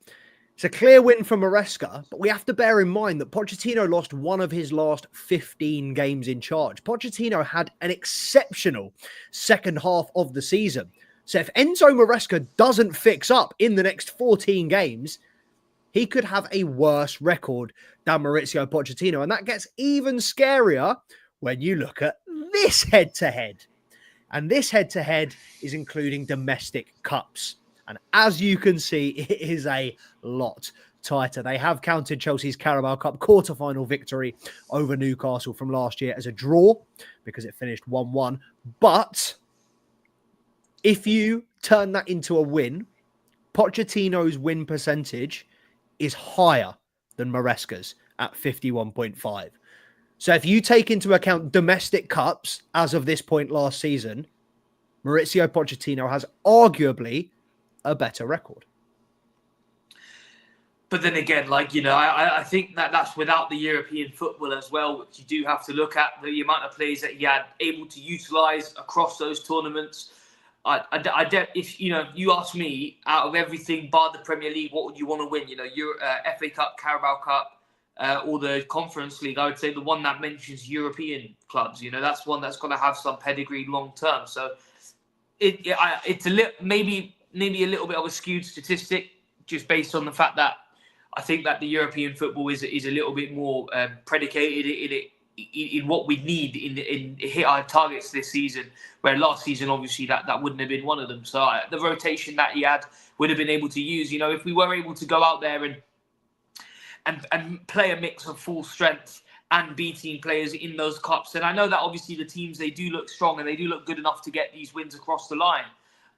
It's a clear win from Maresca, but we have to bear in mind that Pochettino lost one of his last 15 games in charge. Pochettino had an exceptional second half of the season. So if Enzo Maresca doesn't fix up in the next 14 games, he could have a worse record than Maurizio Pochettino. And that gets even scarier when you look at this head-to-head. And this head-to-head is including domestic cups. And as you can see, it is a lot tighter. They have counted Chelsea's Carabao Cup quarter-final victory over Newcastle from last year as a draw because it finished 1-1. But if you turn that into a win, Pochettino's win percentage is higher than Maresca's at 51.5. So if you take into account domestic cups as of this point last season, Maurizio Pochettino has arguably a better record. But then again, like, you know, I think that's without the European football as well, which you do have to look at the amount of players that he had able to utilise across those tournaments. If you know, you ask me, out of everything bar the Premier League, what would you want to win? You know, FA Cup, Carabao Cup, or the Conference League. I would say the one that mentions European clubs. You know, that's one that's going to have some pedigree long term. So it's maybe a little bit of a skewed statistic, just based on the fact that I think that the European football is a little bit more predicated in what we need in hit our targets this season, where last season obviously that wouldn't have been one of them. So the rotation that he had would have been able to use. You know, if we were able to go out there and play a mix of full strength and B-team players in those cups, and I know that obviously the teams, they do look strong and they do look good enough to get these wins across the line.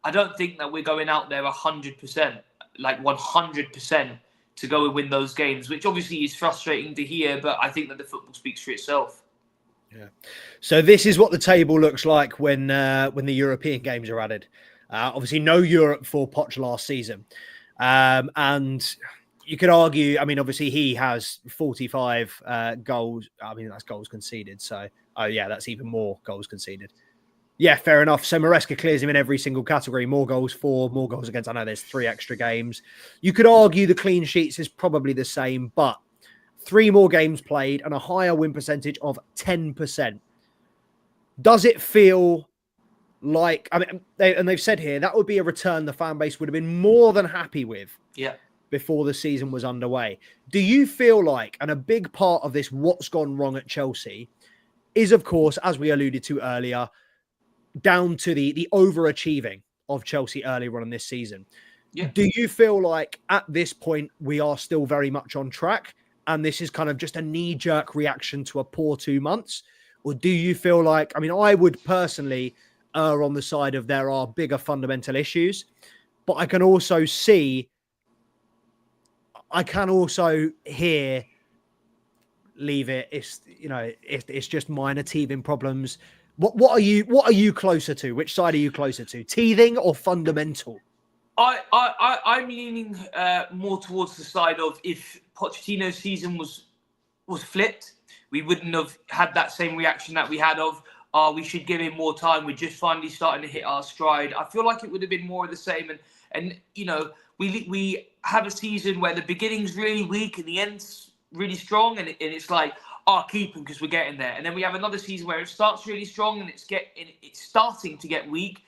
I don't think that we're going out there 100%, like 100%, to go and win those games, which obviously is frustrating to hear, but I think that the football speaks for itself. Yeah. So this is what the table looks like when the European games are added. Obviously, no Europe for Poch last season. And you could argue, I mean, obviously he has 45 goals. I mean, that's goals conceded. So, oh yeah, that's even more goals conceded. Yeah, fair enough. So Maresca clears him in every single category. More goals for, more goals against. I know there's 3 extra games. You could argue the clean sheets is probably the same, but 3 more games played and a higher win percentage of 10%. Does it feel like, I mean, they've said here, that would be a return the fan base would have been more than happy with before the season was underway. Do you feel like, and a big part of this what's gone wrong at Chelsea is, of course, as we alluded to earlier, down to the overachieving of Chelsea earlier on in this season. Yeah. Do you feel like at this point we are still very much on track and this is kind of just a knee-jerk reaction to a poor 2 months? Or do you feel like, I mean, I would personally err on the side of there are bigger fundamental issues, but I can also hear, leave it. It's, you know, it's just minor teething problems. What are you closer to? Which side are you closer to? Teething or fundamental? I'm leaning more towards the side of, if Pochettino's season was flipped, we wouldn't have had that same reaction that we had of, we should give him more time. We're just finally starting to hit our stride. I feel like it would have been more of the same. And you know, we have a season where the beginning's really weak and the end's really strong, and it's like, keep him because we're getting there. And then we have another season where it starts really strong and it's starting to get weak,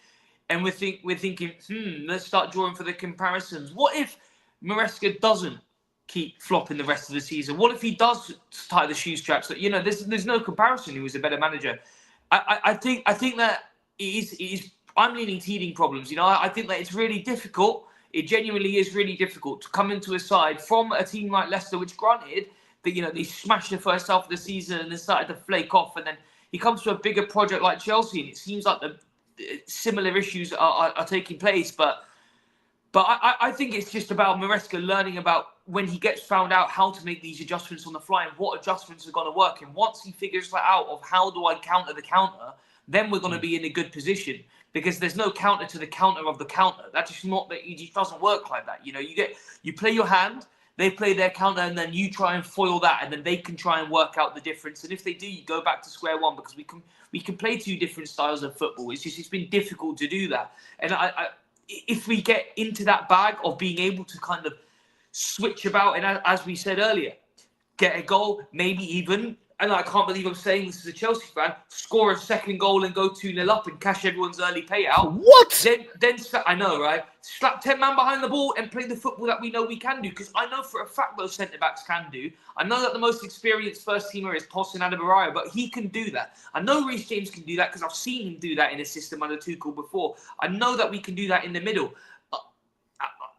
and we're thinking, let's start drawing for the comparisons. What if Maresca doesn't keep flopping the rest of the season? What if he does tie the shoestraps? You know, there's no comparison who is a better manager. I think that it is. I'm leaning teething problems. I think that it's really difficult. It genuinely is really difficult to come into a side from a team like Leicester, which granted that they smashed the first half of the season and then started to flake off, and then he comes to a bigger project like Chelsea, and it seems like the similar issues are taking place, but I think it's just about Maresca learning about when he gets found out how to make these adjustments on the fly and what adjustments are going to work. And once he figures that out of how do I counter the counter, then we're going to be in a good position, because there's no counter to the counter of the counter. That's just not that. It just doesn't work like that. You play your hand, they play their counter, and then you try and foil that, and then they can try and work out the difference. And if they do, you go back to square one, because we can play two different styles of football. It's been difficult to do that. And if we get into that bag of being able to kind of switch about, and as we said earlier, get a goal, maybe even, and I can't believe I'm saying this as a Chelsea fan, score a second goal and go 2-0 up and cash everyone's early payout. What? Then I know, right? Slap 10 man behind the ball and play the football that we know we can do. Because I know for a fact those centre-backs can do. I know that the most experienced first-teamer is Tosin Adebayo, but he can do that. I know Reece James can do that because I've seen him do that in a system under Tuchel before. I know that we can do that in the middle.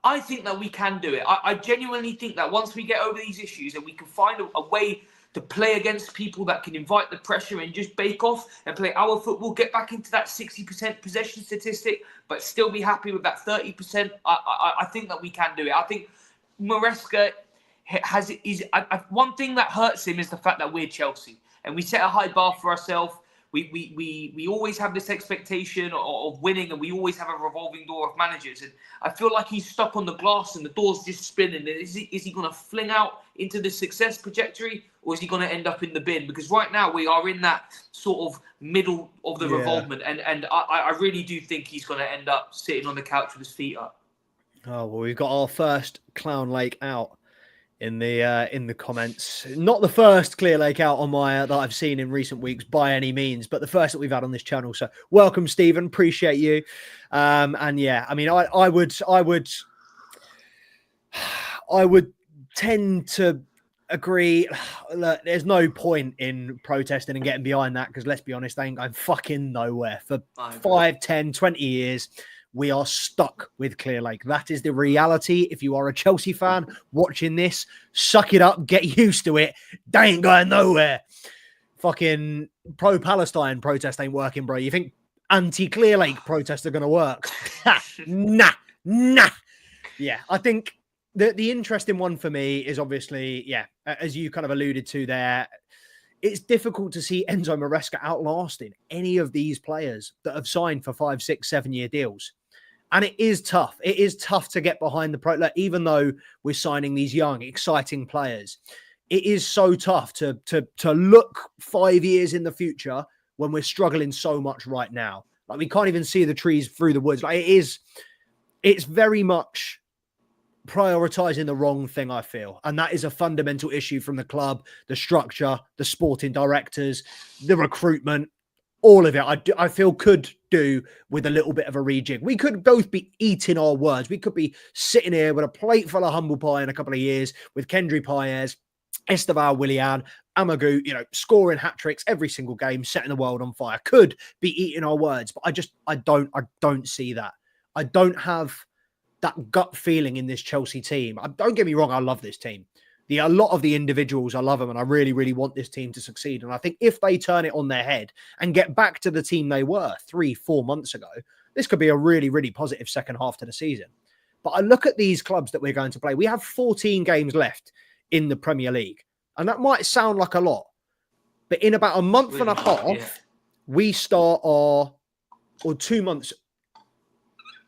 I think that we can do it. I genuinely think that once we get over these issues and we can find a way to play against people that can invite the pressure and just bake off and play our football, get back into that 60% possession statistic, but still be happy with that 30%. I think that we can do it. I think Maresca one thing that hurts him is the fact that we're Chelsea and we set a high bar for ourselves. We always have this expectation of winning, and we always have a revolving door of managers. And I feel like he's stuck on the glass and the door's just spinning. Is he going to fling out into the success trajectory, or is he going to end up in the bin? Because right now we are in that sort of middle of the revolvement, and I really do think he's going to end up sitting on the couch with his feet up. Oh well, we've got our first Clown Lake out in the comments. Not the first Clear Lake out on my that I've seen in recent weeks by any means, but the first that we've had on this channel. So welcome, Stephen. Appreciate you. And yeah, I mean, I would tend to agree. Look, there's no point in protesting and getting behind that, because let's be honest, they ain't going fucking nowhere. For 5, 10, 20 years, we are stuck with Clear Lake. That is the reality. If you are a Chelsea fan watching this, suck it up, get used to it. They ain't going nowhere. Fucking pro-Palestine protest ain't working, bro. You think anti-Clear Lake protests are going to work? Nah. Yeah, I think the interesting one for me is obviously, yeah, as you kind of alluded to there, it's difficult to see Enzo Maresca outlasting any of these players that have signed for 5, 6, 7-year deals. And it is tough. It is tough to get behind the like, even though we're signing these young, exciting players. It is so tough to look 5 years in the future when we're struggling so much right now. Like, we can't even see the trees through the woods. Like, it's very much prioritizing the wrong thing, I feel. And that is a fundamental issue from the club, the structure, the sporting directors, the recruitment, all of it. I feel could do with a little bit of a rejig. We could both be eating our words. We could be sitting here with a plate full of humble pie in a couple of years with Kendry Paez, Esteval Willian, Amagu, scoring hat-tricks every single game, setting the world on fire. Could be eating our words, but I don't see that. I don't have that gut feeling in this Chelsea team. Don't get me wrong, I love this team. A lot of the individuals, I love them, and I really, really want this team to succeed. And I think if they turn it on their head and get back to the team they were 3-4 months ago, this could be a really, really positive second half to the season. But I look at these clubs that we're going to play. We have 14 games left in the Premier League. And that might sound like a lot. But in about a month and a half, we start or 2 months,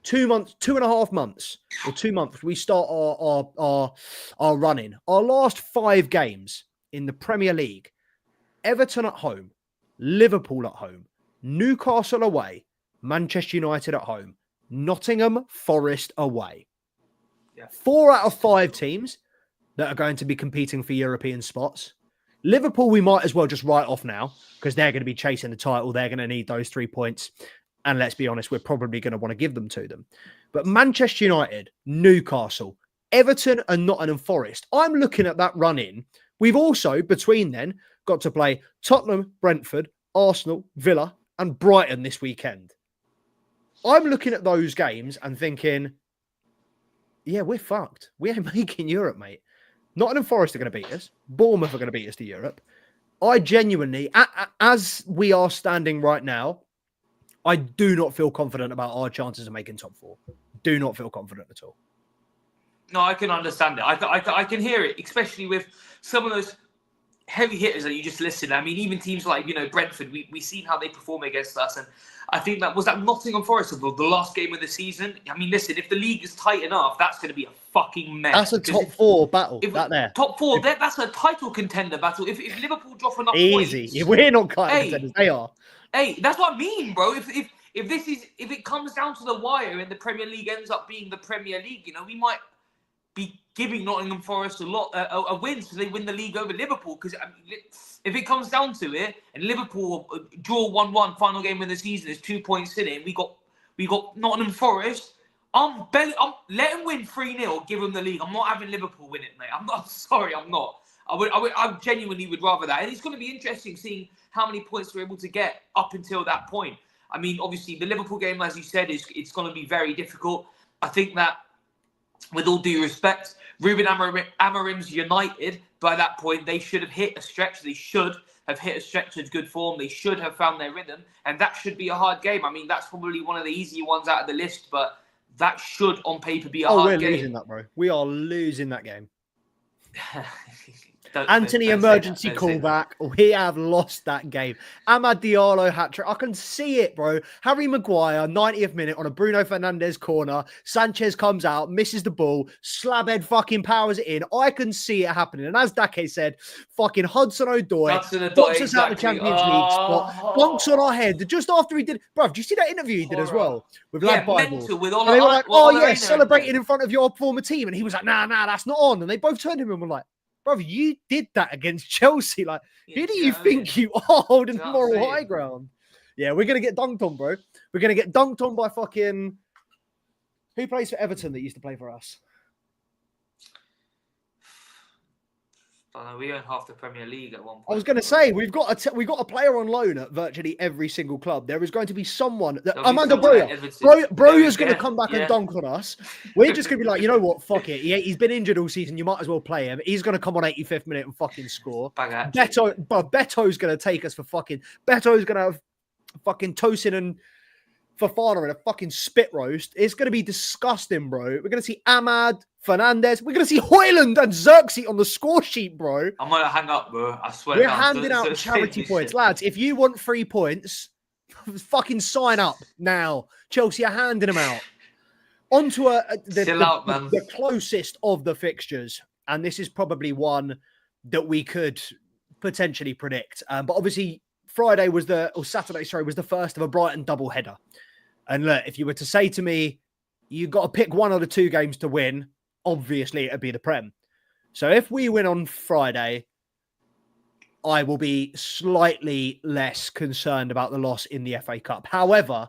2.5 months, or 2 months, we start our running. Our last 5 games in the Premier League: Everton at home, Liverpool at home, Newcastle away, Manchester United at home, Nottingham Forest away. 4 out of 5 teams that are going to be competing for European spots. Liverpool, we might as well just write off now, because they're going to be chasing the title. They're going to need those 3 points. And let's be honest, we're probably going to want to give them to them. But Manchester United, Newcastle, Everton and Nottingham Forest, I'm looking at that run-in. We've also, between then, got to play Tottenham, Brentford, Arsenal, Villa, and Brighton this weekend. I'm looking at those games and thinking, yeah, we're fucked. We ain't making Europe, mate. Nottingham Forest are going to beat us. Bournemouth are going to beat us to Europe. I genuinely, as we are standing right now, I do not feel confident about our chances of making top 4. Do not feel confident at all. No, I can understand it. I can hear it, especially with some of those heavy hitters that you just listed. I mean, even teams like, Brentford, we've seen how they perform against us. And I think that Nottingham Forest, the last game of the season. I mean, listen, if the league is tight enough, that's going to be a fucking mess. That's a top 4 battle. Top 4, that's a title contender battle. If Liverpool drop enough points. Easy. We're not title contenders. They are. Hey, that's what I mean, bro. If it comes down to the wire and the Premier League ends up being the Premier League, we might be giving Nottingham Forest a win so they win the league over Liverpool. Because if it comes down to it, and Liverpool draw 1-1 final game of the season, there's 2 points in it, and we got Nottingham Forest. I'm let them win 3-0, give them the league. I'm not having Liverpool win it, mate. I'm sorry, I'm not. I genuinely would rather that, and it's going to be interesting seeing how many points we're able to get up until that point. I mean, obviously, the Liverpool game, as you said, it's going to be very difficult. I think that, with all due respect, Ruben Amorim's United, by that point, they should have hit a stretch. They should have hit a stretch of good form. They should have found their rhythm, and that should be a hard game. I mean, that's probably one of the easier ones out of the list, but that should, on paper, be a hard game. We're losing that, bro. We are losing that game. Anthony emergency callback. We have lost that game. Amad Diallo hat-trick. I can see it, bro. Harry Maguire, 90th minute on a Bruno Fernandes corner. Sanchez comes out, misses the ball. Slabhead fucking powers it in. I can see it happening. And as Dake said, fucking Hudson-Odoi knocks us out of the Champions League spot. Bonks on our head. Just after he did... Bro, did you see that interview he did as well? With Lad Bible. With and they were like, celebrating in front of your former team. And he was like, nah, that's not on. And they both turned to him and were like, brother, you did that against Chelsea. Like, who do you think you are holding the moral high ground? Yeah, we're going to get dunked on, bro. We're going to get dunked on by fucking... Who plays for Everton that used to play for us? I don't know, we own half the Premier League at one point. I was going to say, we've got a player on loan at virtually every single club. There is going to be someone... Amanda Broya. Broya's going to come back and dunk on us. We're just going to be like, you know what? Fuck it. He's been injured all season. You might as well play him. He's going to come on 85th minute and fucking score. Beto's going to take us for fucking... Beto's going to have fucking Tosin and Fofana in a fucking spit roast. It's going to be disgusting, bro. We're going to see Amad, Fernandes. We're going to see Hoyland and Xerxes on the score sheet, bro. I'm going to hang up, bro. I swear. We're handing out charity points. Lads, if you want 3 points, fucking sign up now. Chelsea are handing them out. On to the closest of the fixtures. And this is probably one that we could potentially predict. But obviously, Saturday was the first of a Brighton doubleheader. And look, if you were to say to me, you've got to pick one of the 2 games to win, obviously it'd be the Prem. So if we win on Friday, I will be slightly less concerned about the loss in the FA Cup. However,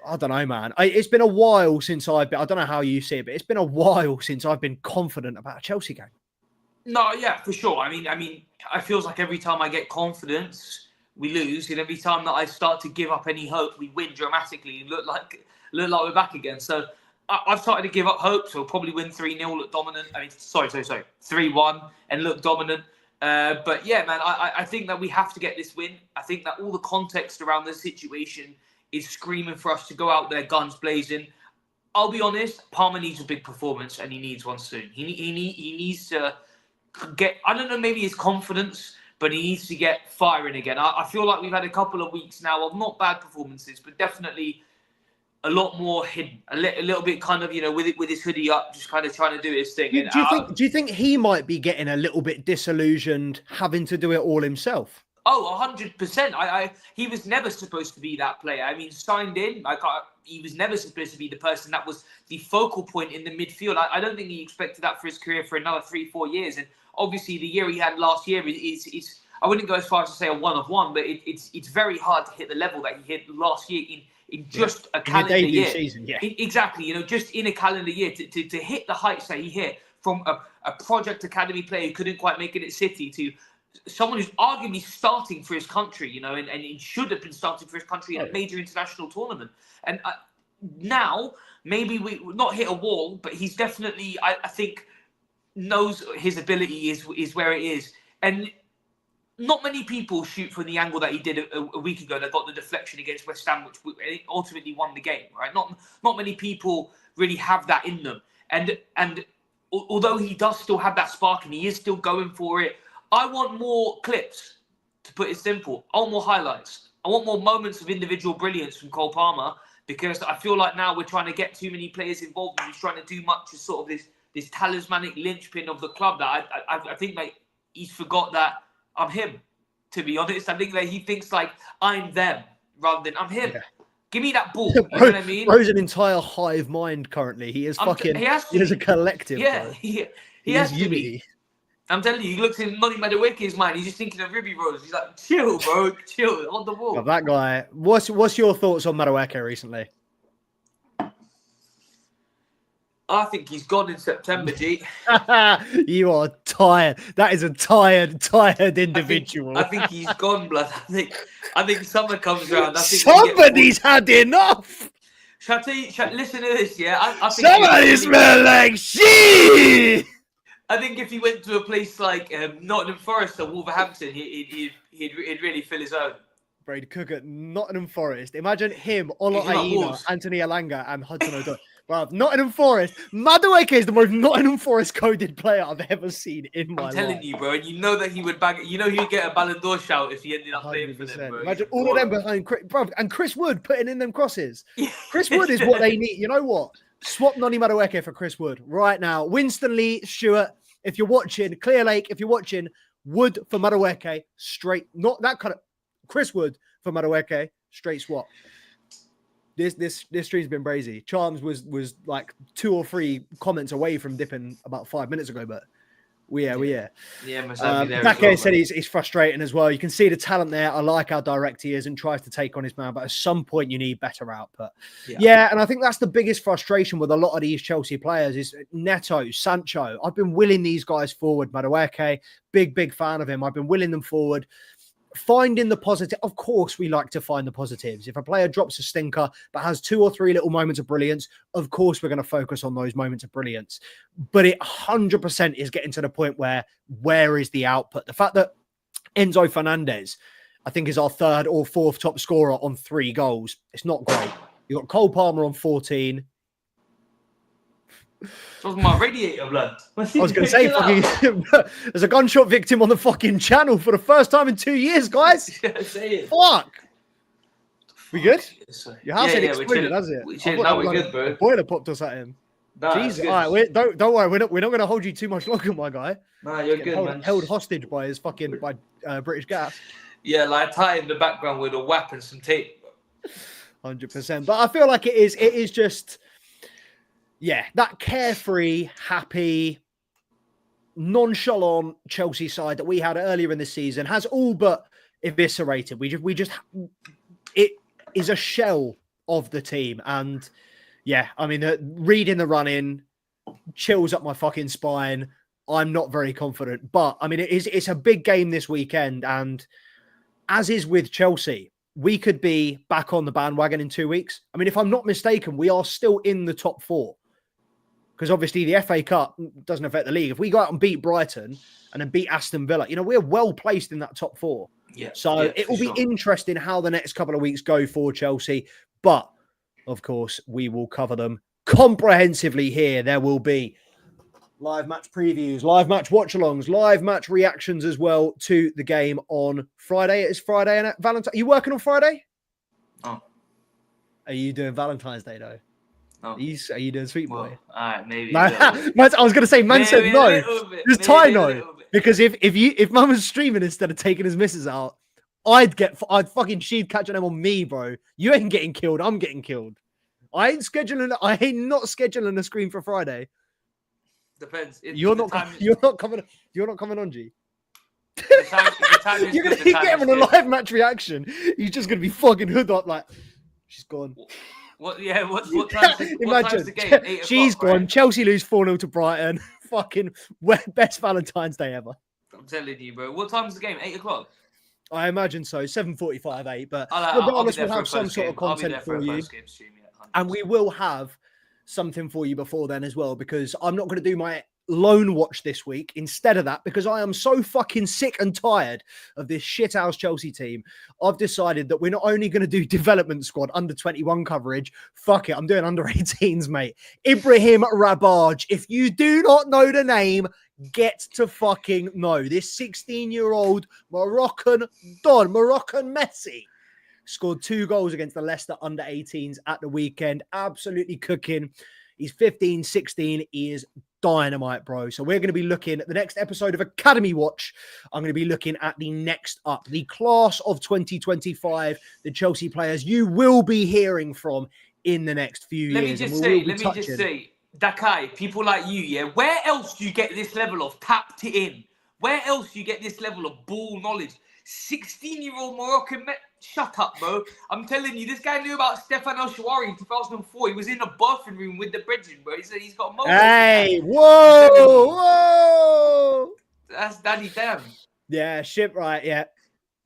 I don't know, man. It's been a while since I don't know how you see it, but it's been a while since I've been confident about a Chelsea game. No, yeah, for sure. I mean, I feels like every time I get confidence, we lose, and every time that I start to give up any hope, we win dramatically. Look like we're back again. So I've started to give up hope. So we'll probably win 3-0, look dominant. 3-1 and look dominant. But yeah, man, I think that we have to get this win. I think that all the context around the situation is screaming for us to go out there guns blazing. I'll be honest, Palmer needs a big performance, and he needs one soon. He needs to get, I don't know, maybe his confidence, but he needs to get firing again. I feel like we've had a couple of weeks now of not bad performances, but definitely a lot more hidden, a little bit kind of, with his hoodie up, just kind of trying to do his thing. Do you think he might be getting a little bit disillusioned, having to do it all himself? Oh, 100%. He was never supposed to be that player. I mean, signed in, he was never supposed to be the person that was the focal point in the midfield. I don't think he expected that for his career for another 3-4 years. And obviously, the year he had last year is I wouldn't go as far as to say a 1 of 1, but it's very hard to hit the level that he hit last year in just a calendar year. Season, yeah. Exactly. Just in a calendar year to hit the heights that he hit from a project academy player who couldn't quite make it at City to someone who's arguably starting for his country, you know, and he should have been starting for his country in a major international tournament. And now, maybe we've not hit a wall, but he's definitely, I think, knows his ability is where it is. And not many people shoot from the angle that he did a week ago that got the deflection against West Ham, which ultimately won the game, right? Not many people really have that in them. And although he does still have that spark and he is still going for it, I want more clips, to put it simple. I want more highlights. I want more moments of individual brilliance from Cole Palmer, because I feel like now we're trying to get too many players involved and he's trying to do much as sort of this talismanic linchpin of the club that I think that he's forgot that I'm him, to be honest. I think that he thinks like I'm them rather than I'm him. Yeah. Give me that ball. You know what I mean? Bro's an entire hive mind currently. He is fucking. He is a collective. Yeah, he has to be. I'm telling you, he looks in Noni Madueke's mind. He's just thinking of Ruby Rose. He's like, chill, bro, chill on the ball. Well, that guy. What's your thoughts on Madueke recently? I think he's gone in September, G. You are tired. That is a tired individual. I think he's gone, blood. I think summer comes around. I think somebody's had enough. Shall I tell you? Listen to this, yeah. I think somebody smell like shit. I think if he went to a place like Nottingham Forest or Wolverhampton, he'd really fill his own. Brady Cook at Nottingham Forest. Imagine him, Ola Aina, Anthony Alanga, and Hudson Odoi. Well, Nottingham Forest. Madueke is the most Nottingham Forest coded player I've ever seen in my life. I'm telling you, bro. And you know that he would bag. You know he would get a Ballon d'Or shout if he ended up playing for them, bro. Imagine all of them behind Chris, bro, and Chris Wood putting in them crosses. Chris Wood is what they need. You know what? Swap Noni Madueke for Chris Wood right now. Winston Lee, Stewart, if you're watching, Clear Lake, if you're watching, Wood for Madueke, straight. Not that kind of Chris Wood for Madueke, straight swap. This stream's been crazy. Charms was like 2 or 3 comments away from dipping about 5 minutes ago, but Yeah. Take said he's frustrating as well. You can see the talent there. I like how direct he is and tries to take on his man, but at some point you need better output. Yeah, and I think that's the biggest frustration with a lot of these Chelsea players is Neto, Sancho. I've been willing these guys forward. Madueke, big fan of him. I've been willing them forward. Finding the positive. Of course, we like to find the positives. If a player drops a stinker but has 2 or 3 little moments of brilliance, of course, we're going to focus on those moments of brilliance. But it 100% is getting to the point where is the output? The fact that Enzo Fernandez, I think, is our 3rd or 4th top scorer on 3 goals. It's not great. You've got Cole Palmer on 14. That was my radiator, blood. I was going to say, fucking, there's a gunshot victim on the fucking channel for the first time in 2 years, guys. Yeah, say it. Fuck. We good? Sorry. Your house ain't exploded, has it? Now we're good, bro. A boiler popped us at him. Nah, Jesus, all right, don't worry. We're not going to hold you too much longer, my guy. Nah, you're good, man. Held hostage by his fucking British Gas. Yeah, like tie in the background with a whap and some tape. 100%. But I feel like it is just. Yeah, that carefree, happy, nonchalant Chelsea side that we had earlier in the season has all but eviscerated. It is a shell of the team. And yeah, I mean, reading the run-in chills up my fucking spine. I'm not very confident. But I mean, it's a big game this weekend. And as is with Chelsea, we could be back on the bandwagon in 2 weeks. I mean, if I'm not mistaken, we are still in the top 4. Because obviously the FA Cup doesn't affect the league. If we go out and beat Brighton and then beat Aston Villa, we're well placed in that top 4. Yeah. So it will be interesting how the next couple of weeks go for Chelsea. But of course, we will cover them comprehensively here. There will be live match previews, live match watch-alongs, live match reactions as well to the game on Friday. It is Friday and Valentine. Are you working on Friday? Oh. Are you doing Valentine's Day though? Oh. Are you doing Sweet Boy? Well, all right, maybe. No, I was going to say, man said no. Just Ty no. Because if Mum was streaming instead of taking his missus out, she'd catch them on me, bro. You ain't getting killed. I'm getting killed. I ain't not scheduling a screen for Friday. Depends. You're not coming on, G. The time is You're going to get him on a live match reaction. He's just going to be fucking hood up like, she's gone. What? Yeah. What time's the game? She's gone. Right? Chelsea lose 4-0 to Brighton. Fucking best Valentine's Day ever. I'm telling you, bro. What time's the game? 8 o'clock? I imagine so. 7:45, 8. But I'll be regardless, there we'll for a have some sort of post-game. I'll be content there for for a you. post-game stream, yeah. 100%. And we will have something for you before then as well, because I'm not going to do my lone watch this week instead of that, because I am so fucking sick and tired of this shithouse Chelsea team. I've decided that we're not only going to do development squad under 21 coverage. Fuck it, I'm doing under 18s, mate. Ibrahim Rabaj. If you do not know the name, get to fucking know. This 16-year-old Moroccan Messi scored 2 goals against the Leicester under 18s at the weekend. Absolutely cooking. He's 15, 16. He is dynamite, bro. So we're going to be looking at the next episode of Academy Watch. I'm going to be looking at the next up, the class of 2025, the Chelsea players you will be hearing from in the next few years. Let me just say, Dakai, people like you, yeah, where else do you get this level of tapped in? Where else do you get this level of ball knowledge? 16-year-old Moroccan shut up, bro. I'm telling you, this guy knew about Stefan El Shawari in 2004. He was in a bathroom room with the brethren, bro. He said he's got a Hey, whoa. That's Daddy Damn. Yeah, shit, right, yeah.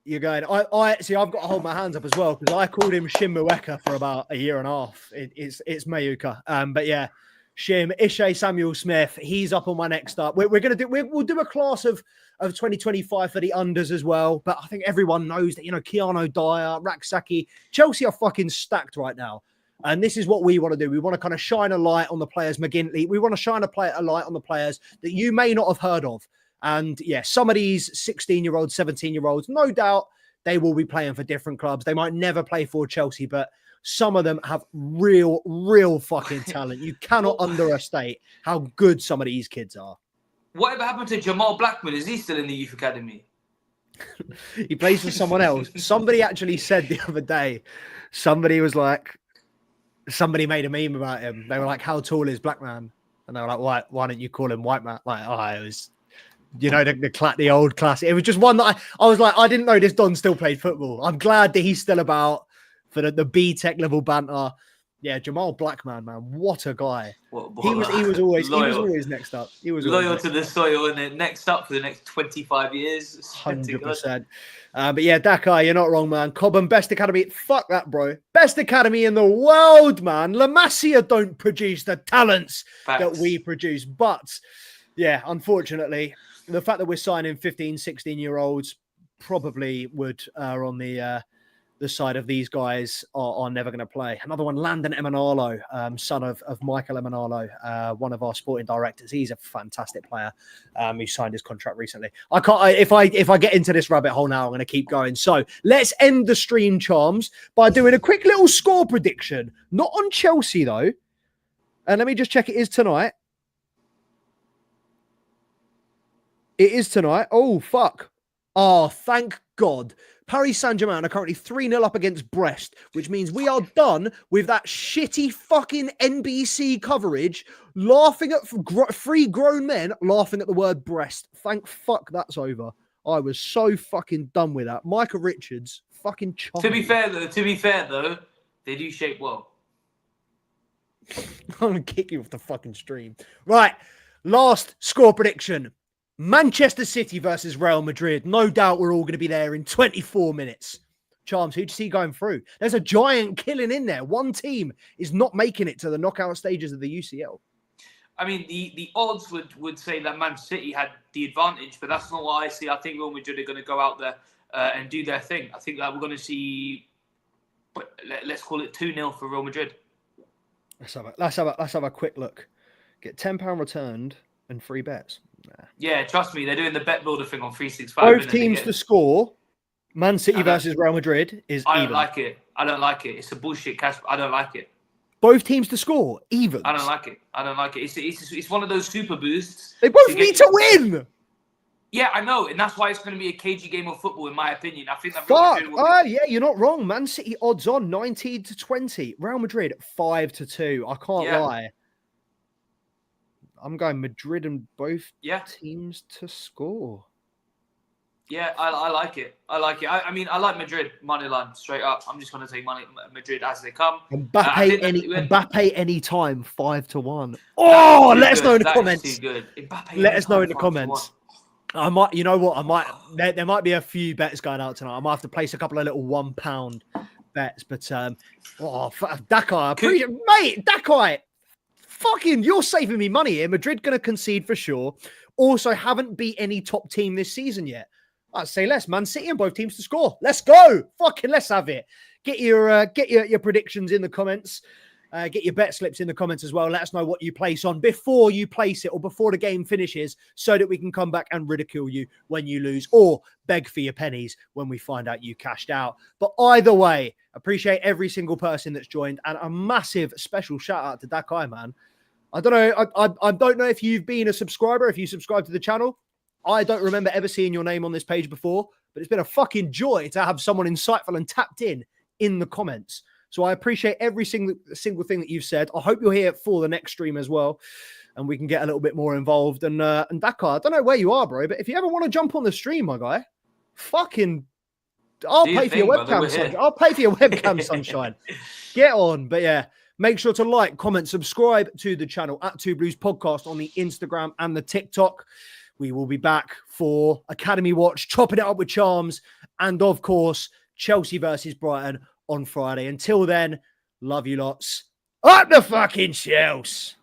You're going. I see. I've got to hold my hands up as well, because I called him Shim Mueka for about a year and a half. It's Mayuka. But yeah, Shim Ishe Samuel Smith. He's up on my next up. We'll do a class of 2025 for the unders as well. But I think everyone knows that, Keanu Dyer, Raksaki, Chelsea are fucking stacked right now. And this is what we want to do. We want to kind of shine a light on the players, McGintley. We want to shine a light on the players that you may not have heard of. And yeah, some of these 16-year-olds, 17-year-olds, no doubt they will be playing for different clubs. They might never play for Chelsea, but some of them have real fucking talent. You cannot underestate how good some of these kids are. Whatever happened to Jamal Blackman? Is he still in the youth academy? He plays for someone else. Somebody actually said the other day, somebody made a meme about him. They were like, how tall is Black Man? And they were like, why don't you call him White Man? Like, it was... the old class. It was just one that I was like, I didn't know this Don still played football. I'm glad that he's still about for the B-Tech level banter. Yeah, Jamal Blackman, man, what a guy. He was always next up. He was loyal to the soil, and then next up for the next 25 years. 100%. But yeah, Dakar, you're not wrong, man. Cobham, best academy. Fuck that, bro. Best academy in the world, man. La Masia don't produce the talents that we produce. But yeah, unfortunately, the fact that we're signing 15, 16-year-olds probably would on the side of these guys are never going to play. Another one, Landon Emanalo, son of Michael Emanalo, one of our sporting directors. He's a fantastic player who signed his contract recently. If I get into this rabbit hole now, I'm going to keep going. So let's end the stream, Charms, by doing a quick little score prediction. Not on Chelsea, though. And let me just check. It is tonight. It is tonight. Oh, fuck. Oh, thank God. Paris Saint-Germain are currently 3-0 up against Brest, which means we are done with that shitty fucking NBC coverage, laughing at three grown men laughing at the word Brest. Thank fuck that's over. I was so fucking done with that. Micah Richards, fucking child. To be fair though, they do shape well. I'm going to kick you off the fucking stream. Right, last score prediction. Manchester City versus Real Madrid. No doubt we're all going to be there in 24 minutes. Charms, who do you see going through? There's a giant killing in there. One team is not making it to the knockout stages of the UCL. I mean, the odds would say that Man City had the advantage, but that's not what I see. I think Real Madrid are going to go out there and do their thing. I think that we're going to see, let's call it 2-0 for Real Madrid. Let's have a quick look. Get £10 returned and free bets. Nah. Yeah, trust me, they're doing the bet builder thing on 365. Both teams to score. Man City versus Real Madrid is even. I don't like it. It's a bullshit cash. I don't like it. Both teams to score even. I don't like it. It's one of those super boosts. They both need to win. Yeah, I know, and that's why it's going to be a cagey game of football, in my opinion. I think that. Yeah, you're not wrong. Man City odds on 19-20. Real Madrid 5-2. I can't lie. I'm going Madrid and both teams to score. Yeah, I like it. I mean, I like Madrid money line straight up. I'm just going to take Madrid as they come. Mbappe anytime 5-1. Oh, let us know in the comments. Too good. Let us know in the comments. I might, you know what? There might be a few bets going out tonight. I might have to place a couple of little £1 bets, but Dakai, I appreciate, mate, Dakai, fucking, you're saving me money here. Madrid going to concede for sure. Also, haven't beat any top team this season yet. I'd say less. Man City and both teams to score. Let's go. Fucking let's have it. Get your predictions in the comments. Get your bet slips in the comments as well. Let us know what you place on before you place it or before the game finishes so that we can come back and ridicule you when you lose or beg for your pennies when we find out you cashed out. But either way, appreciate every single person that's joined and a massive special shout out to Dakai, man. I don't know. I don't know if you've been a subscriber, if you subscribe to the channel. I don't remember ever seeing your name on this page before, but it's been a fucking joy to have someone insightful and tapped in the comments. So I appreciate every single thing that you've said. I hope you're here for the next stream as well, and we can get a little bit more involved. And Dakar, I don't know where you are, bro, but if you ever want to jump on the stream, my guy, I'll pay for your webcam, sunshine. I'll pay for your webcam, sunshine. Get on. But yeah, make sure to like, comment, subscribe to the channel at Two Blues Podcast on the Instagram and the TikTok. We will be back for Academy Watch, chopping it up with Charms, and of course, Chelsea versus Brighton on Friday. Until then, love you lots. Up the fucking shells.